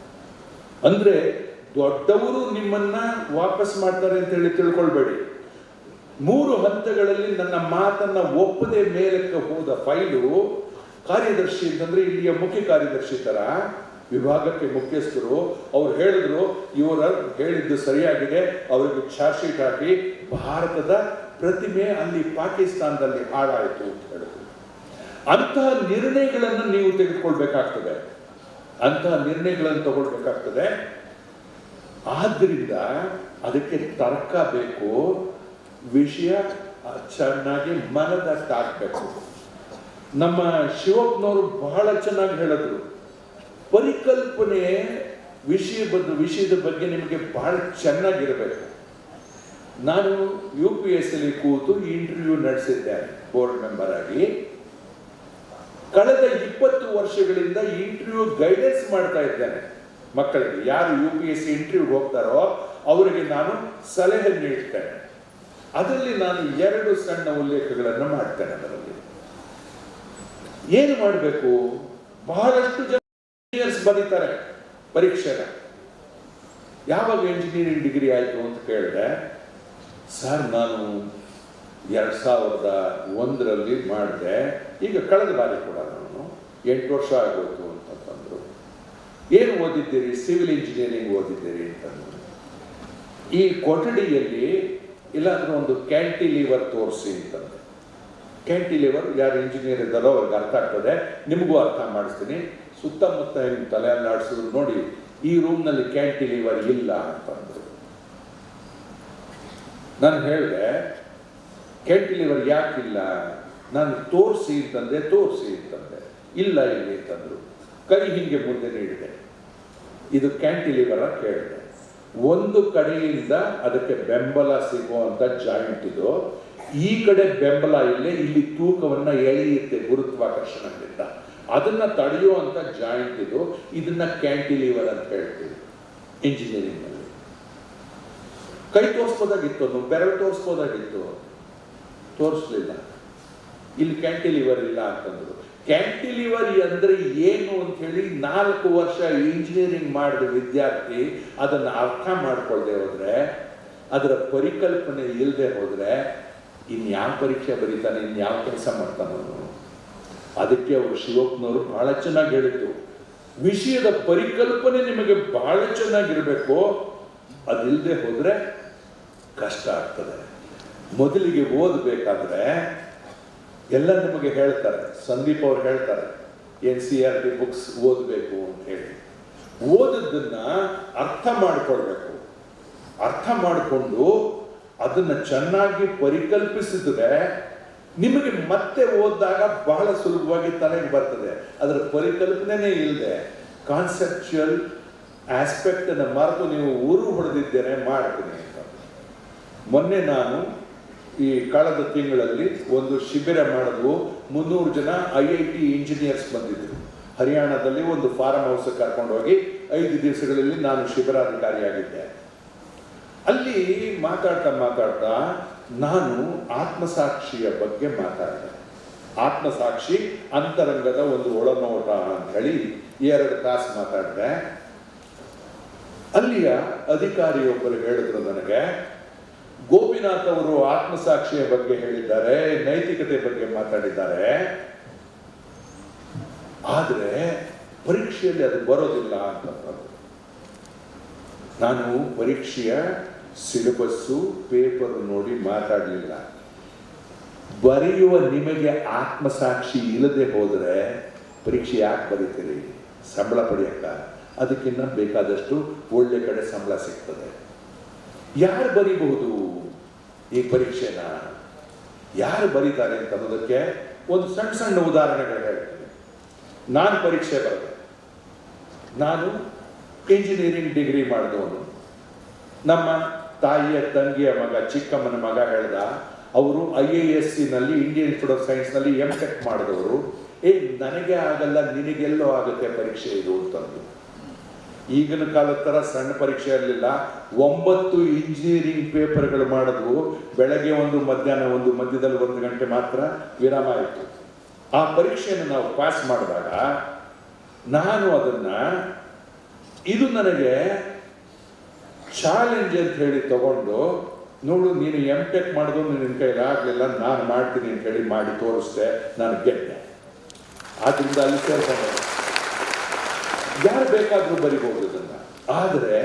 ಅಂದ್ರೆ ದೊಡ್ಡವರು ನಿಮ್ಮನ್ನ ವಾಪಸ್ ಮಾಡ್ತಾರೆ ಅಂತ ಹೇಳಿ ತಿಳ್ಕೊಳ್ಬೇಡಿ. 3 ಹಂತಗಳಲ್ಲಿ ನನ್ನ ಮಾತನ್ನ ಒಪ್ಪದೆ ಮೇಲಕ್ಕೆ ಹೋದ ಫೈಲು ಕಾರ್ಯದರ್ಶಿ ಅಂತಂದ್ರೆ ಇಲ್ಲಿಯ ಮುಖ್ಯ ಕಾರ್ಯದರ್ಶಿ ತರ ವಿಭಾಗಕ್ಕೆ ಮುಖ್ಯಸ್ಥರು ಅವ್ರು ಹೇಳಿದ್ರು, ಇವರ ಹೇಳಿದ್ದು ಸರಿಯಾಗಿದೆ, ಅವರಿಗೆ ಚಾರ್ಜ್ ಶೀಟ್ ಹಾಕಿ ಭಾರತದ ಪ್ರತಿಮೆ ಅಲ್ಲಿ ಪಾಕಿಸ್ತಾನದಲ್ಲಿ ಹಾಳಾಯಿತು ಅಂತ ಹೇಳಿದ್ರು. ಅಂತಹ ನಿರ್ಣಯಗಳನ್ನು ನೀವು ತೆಗೆದುಕೊಳ್ಬೇಕಾಗ್ತದೆ, ಅಂತಹ ನಿರ್ಣಯಗಳನ್ನು ತಗೊಳ್ಬೇಕಾಗ್ತದೆ. ಆದ್ರಿಂದ ಅದಕ್ಕೆ ತರ್ಕ ಬೇಕು, ವಿಷಯ ಚೆನ್ನಾಗಿ ಮನದಟ್ಟಾಗಬೇಕು. ನಮ್ಮ ಶಿವಪ್ಪನವರು ಬಹಳ ಚೆನ್ನಾಗಿ ಹೇಳಿದ್ರು, ಪರಿಕಲ್ಪನೆ ವಿಷಯದ ಬಗ್ಗೆ ನಿಮಗೆ ಬಹಳ ಚೆನ್ನಾಗಿರಬೇಕು. ನಾನು UPSC ಕೂತು ಇಂಟರ್ವ್ಯೂ ನಡೆಸಿದ್ದೆ ಬೋರ್ಡ್ ಮೆಂಬರ್ ಆಗಿ. ಕಳೆದ 20 ವರ್ಷಗಳಿಂದ ಇಂಟರ್ವ್ಯೂ ಗೈಡೆನ್ಸ್ ಮಾಡ್ತಾ ಇದ್ದೇನೆ ಮಕ್ಕಳಿಗೆ. ಯಾರು UPSC ಇಂಟರ್ವ್ಯೂ ಹೋಗ್ತಾರೋ ಅವರಿಗೆ ನಾನು ಸಲಹೆ ನೀಡ್ತೇನೆ. ಅದರಲ್ಲಿ ನಾನು 2 ಸಣ್ಣ ಉಲ್ಲೇಖಗಳನ್ನು ಮಾಡ್ತೇನೆ. ಅದರಲ್ಲಿ ಏನು ಮಾಡಬೇಕು, ಬಹಳಷ್ಟು ಜನ ಇಂಜಿನಿಯರ್ಸ್ ಬರೀತಾರೆ ಪರೀಕ್ಷೆನ. ಯಾವಾಗ ಇಂಜಿನಿಯರಿಂಗ್ ಡಿಗ್ರಿ ಆಯಿತು ಅಂತ ಕೇಳಿದೆ. ಸರ್ ನಾನು 2001ರಲ್ಲಿ ಮಾಡಿದೆ, ಈಗ ಕಳೆದ ಬಾರಿ ಕೂಡ ನಾನು 8 ವರ್ಷ ಆಗೋಯ್ತು ಅಂತಂದ್ರು. ಏನು ಓದಿದ್ದೀರಿ? ಸಿವಿಲ್ ಇಂಜಿನಿಯರಿಂಗ್ ಓದಿದ್ದೀರಿ ಅಂತಂದ್ರು. ಈ ಕೊಠಡಿಯಲ್ಲಿ ಇಲ್ಲಾಂದ್ರೆ ಒಂದು ಕ್ಯಾಂಟಿಲಿವರ್ ತೋರಿಸಿ ಅಂತಂದ್ರೆ. ಕ್ಯಾಂಟಿಲಿವರ್ ಯಾರು ಇಂಜಿನಿಯರ್ ಇದ್ದಾರೋ ಅವ್ರಿಗೆ ಅರ್ಥ ಆಗ್ತದೆ, ನಿಮಗೂ ಅರ್ಥ ಮಾಡಿಸ್ತೀನಿ. ಸುತ್ತಮುತ್ತ ಏನು ತಲೆ ಅಲ್ಲಾಡಿಸಿದ್ರು ನೋಡಿ, ಈ ರೂಮ್ನಲ್ಲಿ ಕ್ಯಾಂಟಿಲಿವರ್ ಇಲ್ಲ ಅಂತಂದ್ರು. ನಾನು ಹೇಳಿದೆ ಕ್ಯಾಂಟಿಲಿವರ್ ಯಾಕಿಲ್ಲ? ನಾನು ತೋರಿಸಿ ಅಂತಂದೆ, ತೋರಿಸಿ ಅಂತಂದೆ, ಇಲ್ಲ ಇಲ್ಲಿ ಅಂತಂದ್ರು. ಕೈ ಹಿಂಗೆ ಮುಂದೆ ನೀಡಿದೆ, ಇದು ಕ್ಯಾಂಟಿಲಿವರ್ ಕೇಳಿದೆ. ಒಂದು ಕಡೆಯಿಂದ ಅದಕ್ಕೆ ಬೆಂಬಲ ಸಿಗುವಂತ ಜಾಯಿಂಟ್ ಇದು, ಈ ಕಡೆ ಬೆಂಬಲ ಇಲ್ಲೇ, ಇಲ್ಲಿ ತೂಕವನ್ನ ಎಳೆಯುತ್ತೆ ಗುರುತ್ವಾಕರ್ಷಣದಿಂದ, ಅದನ್ನ ತಡೆಯುವಂತ ಜಾಯಿಂಟ್ ಇದು. ಇದನ್ನ ಕ್ಯಾಂಟಿಲಿವರ್ ಅಂತ ಹೇಳ್ತೀವಿ ಇಂಜಿನಿಯರಿಂಗ್ ನಲ್ಲಿ. ಕೈ ತೋರಿಸ್ಬೋದಾಗಿತ್ತು, ಬೆರಳು ತೋರಿಸ್ಬೋದಾಗಿತ್ತು, ತೋರಿಸ್ಲಿಲ್ಲ. ಇಲ್ಲಿ ಕ್ಯಾಂಟಿಲಿವರ್ ಇಲ್ಲ ಅಂತಂದ್ರು. ಕ್ಯಾಂಟಿಲಿವರ್ ಅಂದ್ರೆ ಏನು ಅಂತ ಹೇಳಿ 4 ವರ್ಷ ಇಂಜಿನಿಯರಿಂಗ್ ಮಾಡಿದ ವಿದ್ಯಾರ್ಥಿ ಅದನ್ನ ಅರ್ಥ ಮಾಡ್ಕೊಳ್ದೆ ಹೋದ್ರೆ, ಅದರ ಪರಿಕಲ್ಪನೆ ಇಲ್ಲದೆ ಹೋದ್ರೆ ಇನ್ಯಾವ ಪರೀಕ್ಷೆ ಬರೀತಾನೆ, ಇನ್ಯಾವ ಕೆಲಸ ಮಾಡ್ತಾನೆ ಅವನು. ಅದಕ್ಕೆ ಅವರು ಶಿವಪ್ಪನವರು ಬಹಳ ಚೆನ್ನಾಗಿ ಹೇಳಿದ್ರು, ವಿಷಯದ ಪರಿಕಲ್ಪನೆ ನಿಮಗೆ ಬಹಳ ಚೆನ್ನಾಗಿರ್ಬೇಕು, ಅದಿಲ್ಲದೆ ಹೋದ್ರೆ ಕಷ್ಟ ಆಗ್ತದೆ. ಮೊದಲಿಗೆ ಓದಬೇಕಾದ್ರೆ ಎಲ್ಲ ನಿಮಗೆ ಹೇಳ್ತಾರೆ, ಸಂದೀಪ್ ಅವ್ರು ಹೇಳ್ತಾರೆ NCERT ಬುಕ್ಸ್ ಓದಬೇಕು ಅಂತ ಹೇಳಿ. ಓದದ್ದನ್ನ ಅರ್ಥ ಮಾಡ್ಕೊಳ್ಬೇಕು. ಅರ್ಥ ಮಾಡಿಕೊಂಡು ಅದನ್ನ ಚೆನ್ನಾಗಿ ಪರಿಕಲ್ಪಿಸಿದ್ರೆ ನಿಮಗೆ ಮತ್ತೆ ಓದಿದಾಗ ಬಹಳ ಸುಲಭವಾಗಿ ತಲೆಗೆ ಬರ್ತದೆ. ಅದರ ಪರಿಕಲ್ಪನೆ ಇಲ್ಲದೆ ಕಾನ್ಸೆಪ್ಚುಯಲ್ ಆಸ್ಪೆಕ್ಟ್ ಅನ್ನು ಮರೆತು ನೀವು ಊರು ಹೊಡೆದಿದ್ದೇನೆ ಮಾಡ್ತೀನಿ ಅಂತ. ಮೊನ್ನೆ ನಾನು ಈ ಕಳೆದ ತಿಂಗಳಲ್ಲಿ ಒಂದು ಶಿಬಿರ ಮಾಡಿದ್ವು. 300 ಜನ IIT ಇಂಜಿನಿಯರ್ಸ್ ಬಂದಿದ್ರು. ಹರಿಯಾಣದಲ್ಲಿ ಒಂದು ಫಾರ್ಮ್ ಹೌಸ್ ಕರ್ಕೊಂಡು ಹೋಗಿ 5 ದಿವಸಗಳಲ್ಲಿ ನಾನು ಶಿಬಿರಾಧಿಕಾರಿಯಾಗಿದ್ದೆ. ಅಲ್ಲಿ ಮಾತಾಡ್ತಾ ನಾನು ಆತ್ಮಸಾಕ್ಷಿಯ ಬಗ್ಗೆ ಮಾತಾಡಿದೆ. ಆತ್ಮಸಾಕ್ಷಿ ಅಂತರಂಗದ ಒಂದು ಒಳನೋಟ ಅಂತ ಹೇಳಿ 2 ತಾಸು ಮಾತಾಡಿದೆ. ಅಲ್ಲಿಯ ಅಧಿಕಾರಿಯೊಬ್ಬರು ಹೇಳಿದ್ರು ನನಗೆ, ಗೋಪಿನಾಥ್ ಅವರು ಆತ್ಮಸಾಕ್ಷಿಯ ಬಗ್ಗೆ ಹೇಳಿದ್ದಾರೆ, ನೈತಿಕತೆ ಬಗ್ಗೆ ಮಾತಾಡಿದ್ದಾರೆ, ಆದ್ರೆ ಪರೀಕ್ಷೆಯಲ್ಲಿ ಅದು ಬರೋದಿಲ್ಲ ಅಂತ. ನಾನು ಪರೀಕ್ಷೆಯ ಸಿಲೆಬಸ್ಸು ಪೇಪರ್ ನೋಡಿ ಮಾತಾಡಲಿಲ್ಲ. ಬರೆಯುವ ನಿಮಗೆ ಆತ್ಮಸಾಕ್ಷಿ ಇಲ್ಲದೆ ಹೋದರೆ ಪರೀಕ್ಷೆ ಯಾಕೆ ಬರೀತೀರಿ? ಸಂಬಳ ಪಡೆಯಕ್ಕ. ಅದಕ್ಕಿಂತ ಬೇಕಾದಷ್ಟು ಒಳ್ಳೆ ಕಡೆ ಸಂಬಳ ಸಿಗ್ತದೆ. ಯಾರು ಬರೀಬಹುದು ಈ ಪರೀಕ್ಷೆನ? ಯಾರು ಬರೀತಾರೆ ಅಂತ ಅನ್ನೋದಕ್ಕೆ ಒಂದು ಸಣ್ಣ ಸಣ್ಣ ಉದಾಹರಣೆಗಳು ಹೇಳ್ತೀನಿ. ನಾನು ಪರೀಕ್ಷೆ ಬರೆದೆ. ನಾನು ಇಂಜಿನಿಯರಿಂಗ್ ಡಿಗ್ರಿ ಮಾಡಿದವನು. ನಮ್ಮ ತಾಯಿಯ ತಂಗಿಯ ಮಗ, ಚಿಕ್ಕಮ್ಮನ ಮಗ ಹೇಳ್ದ, ಅವರು IISc ನಲ್ಲಿ ಇಂಡಿಯನ್ ಇನ್ಸ್ಟಿಟ್ಯೂಟ್ ಆಫ್ ಸೈನ್ಸ್ ನಲ್ಲಿ MTech ಮಾಡಿದವರು. ನನಗೆ ಆಗಲ್ಲ, ನಿನಗೆಲ್ಲೋ ಆಗುತ್ತೆ ಪರೀಕ್ಷೆ ಇದು ಅಂತಂದು. ಈಗಿನ ಕಾಲದ ತರ ಸಣ್ಣ ಪರೀಕ್ಷೆ ಇರಲಿಲ್ಲ. 9 ಇಂಜಿನಿಯರಿಂಗ್ ಪೇಪರ್ಗಳು ಮಾಡಿದ್ವು. ಬೆಳಗ್ಗೆ 1, ಮಧ್ಯಾಹ್ನ 1, ಮಧ್ಯದಲ್ಲಿ 1 ಗಂಟೆ ಮಾತ್ರ ವಿರಾಮ ಆಯಿತು. ಆ ಪರೀಕ್ಷೆಯನ್ನು ನಾವು ಪಾಸ್ ಮಾಡಿದಾಗ ನಾನು ಅದನ್ನ, ಇದು ನನಗೆ ಚಾಲೆಂಜ್ ಅಂತ ಹೇಳಿ ತಗೊಂಡು, ನೋಡು ನೀನು MTech ಮಾಡಿದ್ರು ನಿನ್ನ ಕೈಲಿ ಆಗಲಿಲ್ಲ, ನಾನು ಮಾಡ್ತೀನಿ ಅಂತ ಹೇಳಿ ಮಾಡಿ ತೋರಿಸ್ದೆ. ನಾನು ಗೆದ್ದೆ. ಆದ್ರಿಂದ ಅಲ್ಲಿ ಸೇರ್ಕೊಂಡು ಯಾರು ಬೇಕಾದ್ರೂ ಬರಿಬಹುದು ಅದನ್ನ. ಆದರೆ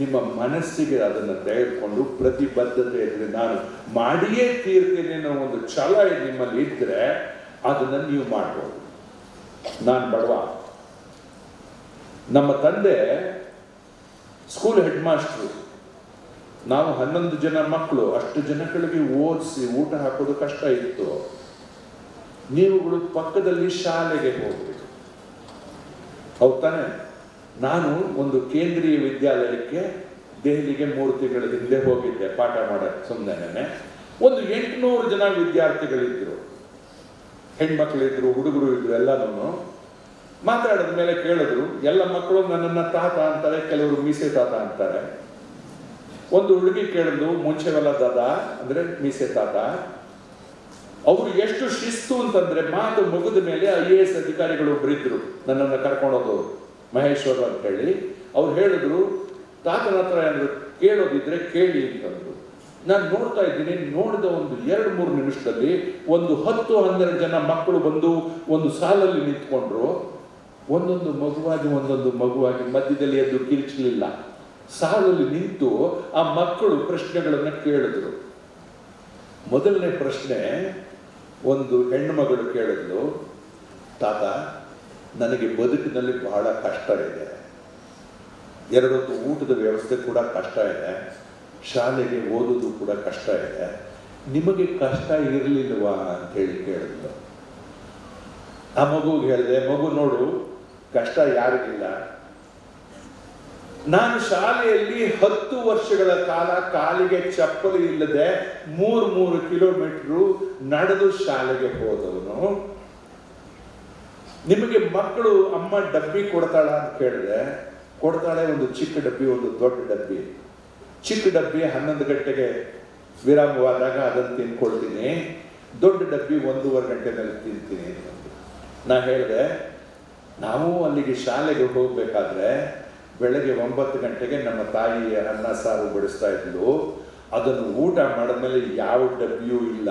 ನಿಮ್ಮ ಮನಸ್ಸಿಗೆ ಅದನ್ನು ತೆಗೆದುಕೊಂಡು ಪ್ರತಿಬದ್ಧತೆ ಇದ್ರೆ, ನಾನು ಮಾಡಿಯೇ ತೀರ್ತೀನಿ ಅನ್ನೋ ಒಂದು ಛಲ ನಿಮ್ಮಲ್ಲಿ ಇದ್ರೆ ಅದನ್ನ ನೀವು ಮಾಡ್ಬೋದು. ನಾನು ಬಡವ. ನಮ್ಮ ತಂದೆ ಸ್ಕೂಲ್ ಹೆಡ್ ಮಾಸ್ಟ್ರು. ನಾವು 11 ಜನ ಮಕ್ಕಳು. ಅಷ್ಟು ಜನಗಳಿಗೆ ಓದಿಸಿ ಊಟ ಹಾಕೋದು ಕಷ್ಟ ಇತ್ತು. ನೀವುಗಳು ಪಕ್ಕದಲ್ಲಿ ಶಾಲೆಗೆ ಹೋಗ್ಬೇಕು, ಹೌದ್ ತಾನೆ? ನಾನು ಒಂದು ಕೇಂದ್ರೀಯ ವಿದ್ಯಾಲಯಕ್ಕೆ ದೆಹಲಿಗೆ 3 ತಿಂಗಳ ಹಿಂದೆ ಹೋಗಿದ್ದೆ ಪಾಠ ಮಾಡಕ್ಕೆ. ಸುಮ್ಮನೆ ಒಂದು 800 ಜನ ವಿದ್ಯಾರ್ಥಿಗಳಿದ್ರು, ಹೆಣ್ಮಕ್ಳಿದ್ರು, ಹುಡುಗರು ಇದ್ರು. ಎಲ್ಲನೂ ಮಾತಾಡಿದ ಮೇಲೆ ಕೇಳಿದ್ರು. ಎಲ್ಲ ಮಕ್ಕಳು ನನ್ನನ್ನ ತಾತ ಅಂತಾರೆ, ಕೆಲವರು ಮೀಸೆ ತಾತ ಅಂತಾರೆ. ಒಂದು ಹುಡುಗಿ ಕೇಳಿದ್ರು, ಮುಂಚೆವೆಲ್ಲ ದಾದಾ ಅಂದ್ರೆ ಮೀಸೆ ತಾತ. ಅವರು ಎಷ್ಟು ಶಿಸ್ತು ಅಂತಂದ್ರೆ, ಮಾತು ಮುಗಿದ ಮೇಲೆ IAS ಅಧಿಕಾರಿಗಳು ಒಬ್ಬರಿದ್ರು ನನ್ನನ್ನು ಕರ್ಕೊಂಡೋದವರು, ಮಹೇಶ್ವರ್ ಅಂತ ಹೇಳಿ. ಅವ್ರು ಹೇಳಿದ್ರು, ತಾತನ ಹತ್ರ ಏನಾದ್ರು ಕೇಳೋದಿದ್ರೆ ಕೇಳಿ ಅಂತಂದ್ರು. ನಾನು ನೋಡ್ತಾ ಇದ್ದೀನಿ. ನೋಡಿದ ಒಂದು 2-3 ನಿಮಿಷದಲ್ಲಿ ಒಂದು 10-12 ಜನ ಮಕ್ಕಳು ಬಂದು ಒಂದು ಸಾಲಲ್ಲಿ ನಿಂತ್ಕೊಂಡ್ರು. ಒಂದೊಂದು ಮಗುವಾಗಿ ಮಧ್ಯದಲ್ಲಿ ಎದ್ದು ಕಿರಿಚಲಿಲ್ಲ. ಸಾಲಲ್ಲಿ ನಿಂತು ಆ ಮಕ್ಕಳು ಪ್ರಶ್ನೆಗಳನ್ನ ಕೇಳಿದ್ರು. ಮೊದಲನೇ ಪ್ರಶ್ನೆ ಒಂದು ಹೆಣ್ಣು ಮಗಳು ಕೇಳಿದ್ಲು, ತಾತ ನನಗೆ ಬದುಕಿನಲ್ಲಿ ಬಹಳ ಕಷ್ಟ ಇದೆ, 2 ಹೊತ್ತು ಊಟದ ವ್ಯವಸ್ಥೆ ಕೂಡ ಕಷ್ಟ ಇದೆ, ಶಾಲೆಗೆ ಓದೋದು ಕೂಡ ಕಷ್ಟ ಇದೆ, ನಿಮಗೆ ಕಷ್ಟ ಇರಲಿಲ್ವಾ ಅಂತ ಹೇಳಿ ಕೇಳಿದ್ಲು. ಆ ಮಗುಗೆ ಹೇಳಿದೆ, ಮಗು ನೋಡು, ಕಷ್ಟ ಯಾರಿಗಿಲ್ಲ. ನಾನು ಶಾಲೆಯಲ್ಲಿ 10 ವರ್ಷಗಳ ಕಾಲ ಕಾಲಿಗೆ ಚಪ್ಪಲಿ ಇಲ್ಲದೆ 3 ಕಿಲೋಮೀಟರ್ ನಡೆದು ಶಾಲೆಗೆ ಹೋದವನು. ನಿಮಗೆ ಮಕ್ಕಳು ಅಮ್ಮ ಡಬ್ಬಿ ಕೊಡ್ತಾಳ ಅಂತ ಕೇಳಿದೆ. ಕೊಡ್ತಾಳೆ, ಒಂದು ಚಿಕ್ಕ ಡಬ್ಬಿ, ಒಂದು ದೊಡ್ಡ ಡಬ್ಬಿ. ಚಿಕ್ಕ ಡಬ್ಬಿ 11 ಗಂಟೆಗೆ ವಿರಾಮವಾದಾಗ ಅದನ್ನು ತಿನ್ಕೊಳ್ತೀನಿ, ದೊಡ್ಡ ಡಬ್ಬಿ 1.5 ಗಂಟೆನಲ್ಲಿ ತಿಂತೀನಿ. ನಾ ಹೇಳಿದೆ, ನಾವು ಅಲ್ಲಿಗೆ ಶಾಲೆಗೆ ಹೋಗ್ಬೇಕಾದ್ರೆ ಬೆಳಗ್ಗೆ 9 ಗಂಟೆಗೆ ನಮ್ಮ ತಾಯಿ ಅನ್ನ ಸಾರು ಬಡಿಸ್ತಾ ಇದ್ಲು. ಅದನ್ನು ಊಟ ಮಾಡಿದ್ಮೇಲೆ ಯಾವ ಡಬ್ಬಿಯೂ ಇಲ್ಲ.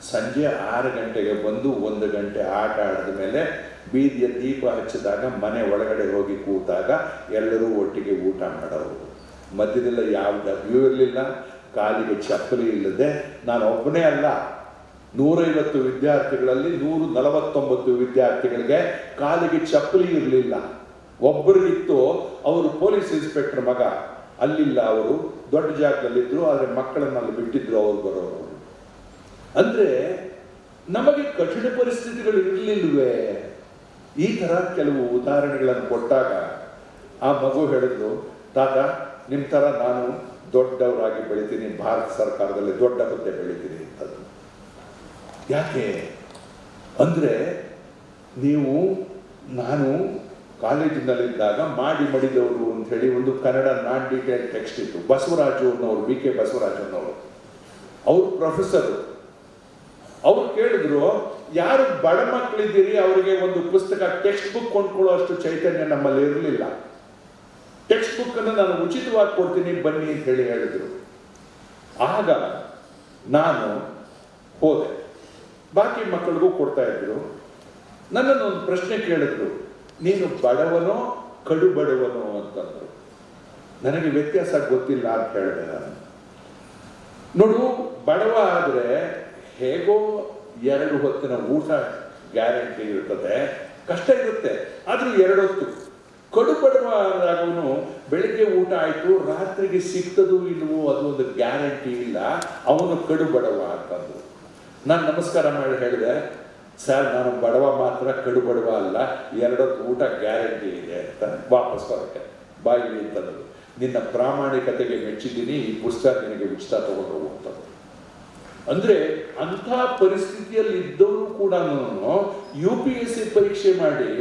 ಸಂಜೆ 6 ಗಂಟೆಗೆ ಬಂದು 1 ಗಂಟೆ ಆಟ ಆಡಿದ ಮೇಲೆ ಬೀದಿಯ ದೀಪ ಹಚ್ಚಿದಾಗ ಮನೆ ಒಳಗಡೆ ಹೋಗಿ ಕೂತಾಗ ಎಲ್ಲರೂ ಒಟ್ಟಿಗೆ ಊಟ ಮಾಡೋರು. ಮಧ್ಯದಲ್ಲ ಯಾವ ಡಬ್ಬಿಯೂ ಇರಲಿಲ್ಲ, ಕಾಲಿಗೆ ಚಪ್ಪಲಿ ಇಲ್ಲದೆ. ನಾನು ಒಬ್ಬನೇ ಅಲ್ಲ, 150 ವಿದ್ಯಾರ್ಥಿಗಳಲ್ಲಿ 149 ವಿದ್ಯಾರ್ಥಿಗಳಿಗೆ ಕಾಲಿಗೆ ಚಪ್ಪಲಿ ಇರಲಿಲ್ಲ. ಒಬ್ಬರಿಗಿತ್ತು, ಅವರು ಪೊಲೀಸ್ ಇನ್ಸ್ಪೆಕ್ಟರ್ ಮಗ, ಅಲ್ಲಿಲ್ಲ, ಅವರು ದೊಡ್ಡ ಜಾಗದಲ್ಲಿದ್ರು, ಆದರೆ ಮಕ್ಕಳನ್ನ ಅಲ್ಲಿ ಬಿಟ್ಟಿದ್ರು ಅವ್ರು ಬರೋರು. ಅಂದ್ರೆ ನಮಗೆ ಕಠಿಣ ಪರಿಸ್ಥಿತಿಗಳು ಇರಲಿಲ್ವೇ? ಈ ತರ ಕೆಲವು ಉದಾಹರಣೆಗಳನ್ನು ಕೊಟ್ಟಾಗ ಆ ಮಗು ಹೇಳಿದ್ರು, ತಾತ ನಿಮ್ಮ ತರ ನಾನು ದೊಡ್ಡವರಾಗಿ ಬೆಳಿತೀನಿ, ಭಾರತ ಸರ್ಕಾರದಲ್ಲಿ ದೊಡ್ಡ ಹುದ್ದೆ ಬೆಳಿತೀನಿ ಅಂತದ್ದು. ಯಾಕೆ ಅಂದ್ರೆ ನಾನು ಕಾಲೇಜಿನಲ್ಲಿದ್ದಾಗ ಮಾಡಿ ಮಡಿದವರು ಅಂತ ಹೇಳಿ ಒಂದು ಕನ್ನಡ ನಾನ್ ಡೀಟೇಲ್ ಟೆಕ್ಸ್ಟ್ ಇತ್ತು. ಬಸವರಾಜು ಅನ್ನೋರು, BK ಬಸವರಾಜು ಅನ್ನೋರು, ಅವರು ಪ್ರೊಫೆಸರ್. ಅವ್ರು ಕೇಳಿದ್ರು, ಯಾರು ಬಡ ಮಕ್ಕಳಿದ್ದೀರಿ ಅವರಿಗೆ ಒಂದು ಪುಸ್ತಕ ಟೆಕ್ಸ್ಟ್ ಬುಕ್ ಕೊಂಡ್ಕೊಳ್ಳೋ ಅಷ್ಟು ಚೈತನ್ಯ ನಮ್ಮಲ್ಲಿ ಇರಲಿಲ್ಲ. ಟೆಕ್ಸ್ಟ್ ಬುಕ್ ಅನ್ನು ನಾನು ಉಚಿತವಾಗಿ ಕೊಡ್ತೀನಿ ಬನ್ನಿ ಅಂತ ಹೇಳಿದ್ರು. ಆಗ ನಾನು ಹೋದೆ, ಬಾಕಿ ಮಕ್ಕಳಿಗೂ ಕೊಡ್ತಾ ಇದ್ರು. ನನ್ನನ್ನು ಒಂದು ಪ್ರಶ್ನೆ ಕೇಳಿದ್ರು, ನೀನು ಬಡವನೋ ಕಡು ಬಡವನೋ ಅಂತಂದ್ರು. ನನಗೆ ವ್ಯತ್ಯಾಸ ಗೊತ್ತಿಲ್ಲ ಅಂತ ಹೇಳಿದೆ ನಾನು. ನೋಡು, ಬಡವ ಆದ್ರೆ ಹೇಗೋ 2 ಹೊತ್ತಿನ ಊಟ ಗ್ಯಾರಂಟಿ ಇರ್ತದೆ, ಕಷ್ಟ ಇರುತ್ತೆ, ಆದ್ರೂ 2 ಹೊತ್ತು. ಕಡು ಬಡವ ಆದವನು ಬೆಳಿಗ್ಗೆ ಊಟ ಆಯ್ತು, ರಾತ್ರಿಗೆ ಸಿಗ್ತದೋ ಇಲ್ವೋ ಅದು ಒಂದು ಗ್ಯಾರಂಟಿ ಇಲ್ಲ, ಅವನು ಕಡು ಬಡವ ಅಂತಂದ್ರು. ನಾನು ನಮಸ್ಕಾರ ಮಾಡಿ ಹೇಳಿದೆ, ಸರ್ ನಾನು ಬಡವ ಮಾತ್ರ, ಕಡು ಬಡವ ಅಲ್ಲ, 2 ಹೊತ್ತು ಊಟ ಗ್ಯಾರಂಟಿ ಇದೆ ಅಂತ ವಾಪಸ್ ಹೊರಟೆ. ಬಾಯಿಲಿ ಅಂತಂದ್ರು, ನಿನ್ನ ಪ್ರಾಮಾಣಿಕತೆಗೆ ಮೆಚ್ಚಿದ್ದೀನಿ, ಈ ಪುಸ್ತಕ ನಿನಗೆ ಉಚಿತ ತಗೊಂಡು ಹೋಗ್ತದೆ. ಅಂದ್ರೆ ಅಂಥ ಪರಿಸ್ಥಿತಿಯಲ್ಲಿ ಇದ್ದವರು ಕೂಡ UPSC ಪರೀಕ್ಷೆ ಮಾಡಿ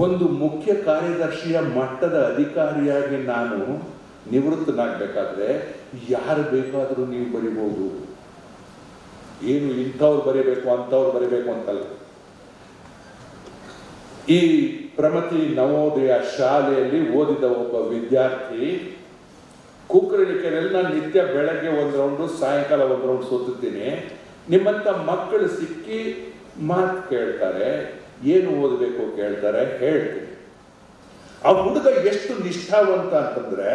ಒಂದು ಮುಖ್ಯ ಕಾರ್ಯದರ್ಶಿಯ ಮಟ್ಟದ ಅಧಿಕಾರಿಯಾಗಿ ನಾನು ನಿವೃತ್ತನಾಗಬೇಕಾದ್ರೆ ಯಾರು ಬೇಕಾದರೂ ನೀವು ಬರಿಬಹುದು. ಏನು ಇಂಥವ್ರು ಬರೀಬೇಕು ಅಂಥವ್ರು ಬರೀಬೇಕು ಅಂತಲ್ಲ. ಈ ಪ್ರಮತಿ ನವೋದಯ ಶಾಲೆಯಲ್ಲಿ ಓದಿದ ಒಬ್ಬ ವಿದ್ಯಾರ್ಥಿ ಕುಕ್ಕರಳಿಕೆರೆಯಲ್ಲಿ ನಾನು ನಿತ್ಯ ಬೆಳಗ್ಗೆ 1 ರೌಂಡು, ಸಾಯಂಕಾಲ 1 ರೌಂಡ್ ಸುತ್ತೀನಿ. ನಿಮ್ಮಂತ ಮಕ್ಕಳು ಸಿಕ್ಕಿ ಮಾತು ಕೇಳ್ತಾರೆ, ಏನು ಓದಬೇಕು ಕೇಳ್ತಾರೆ, ಹೇಳ್ತೀನಿ. ಆ ಹುಡುಗ ಎಷ್ಟು ನಿಷ್ಠಾವಂತ ಅಂತಂದ್ರೆ,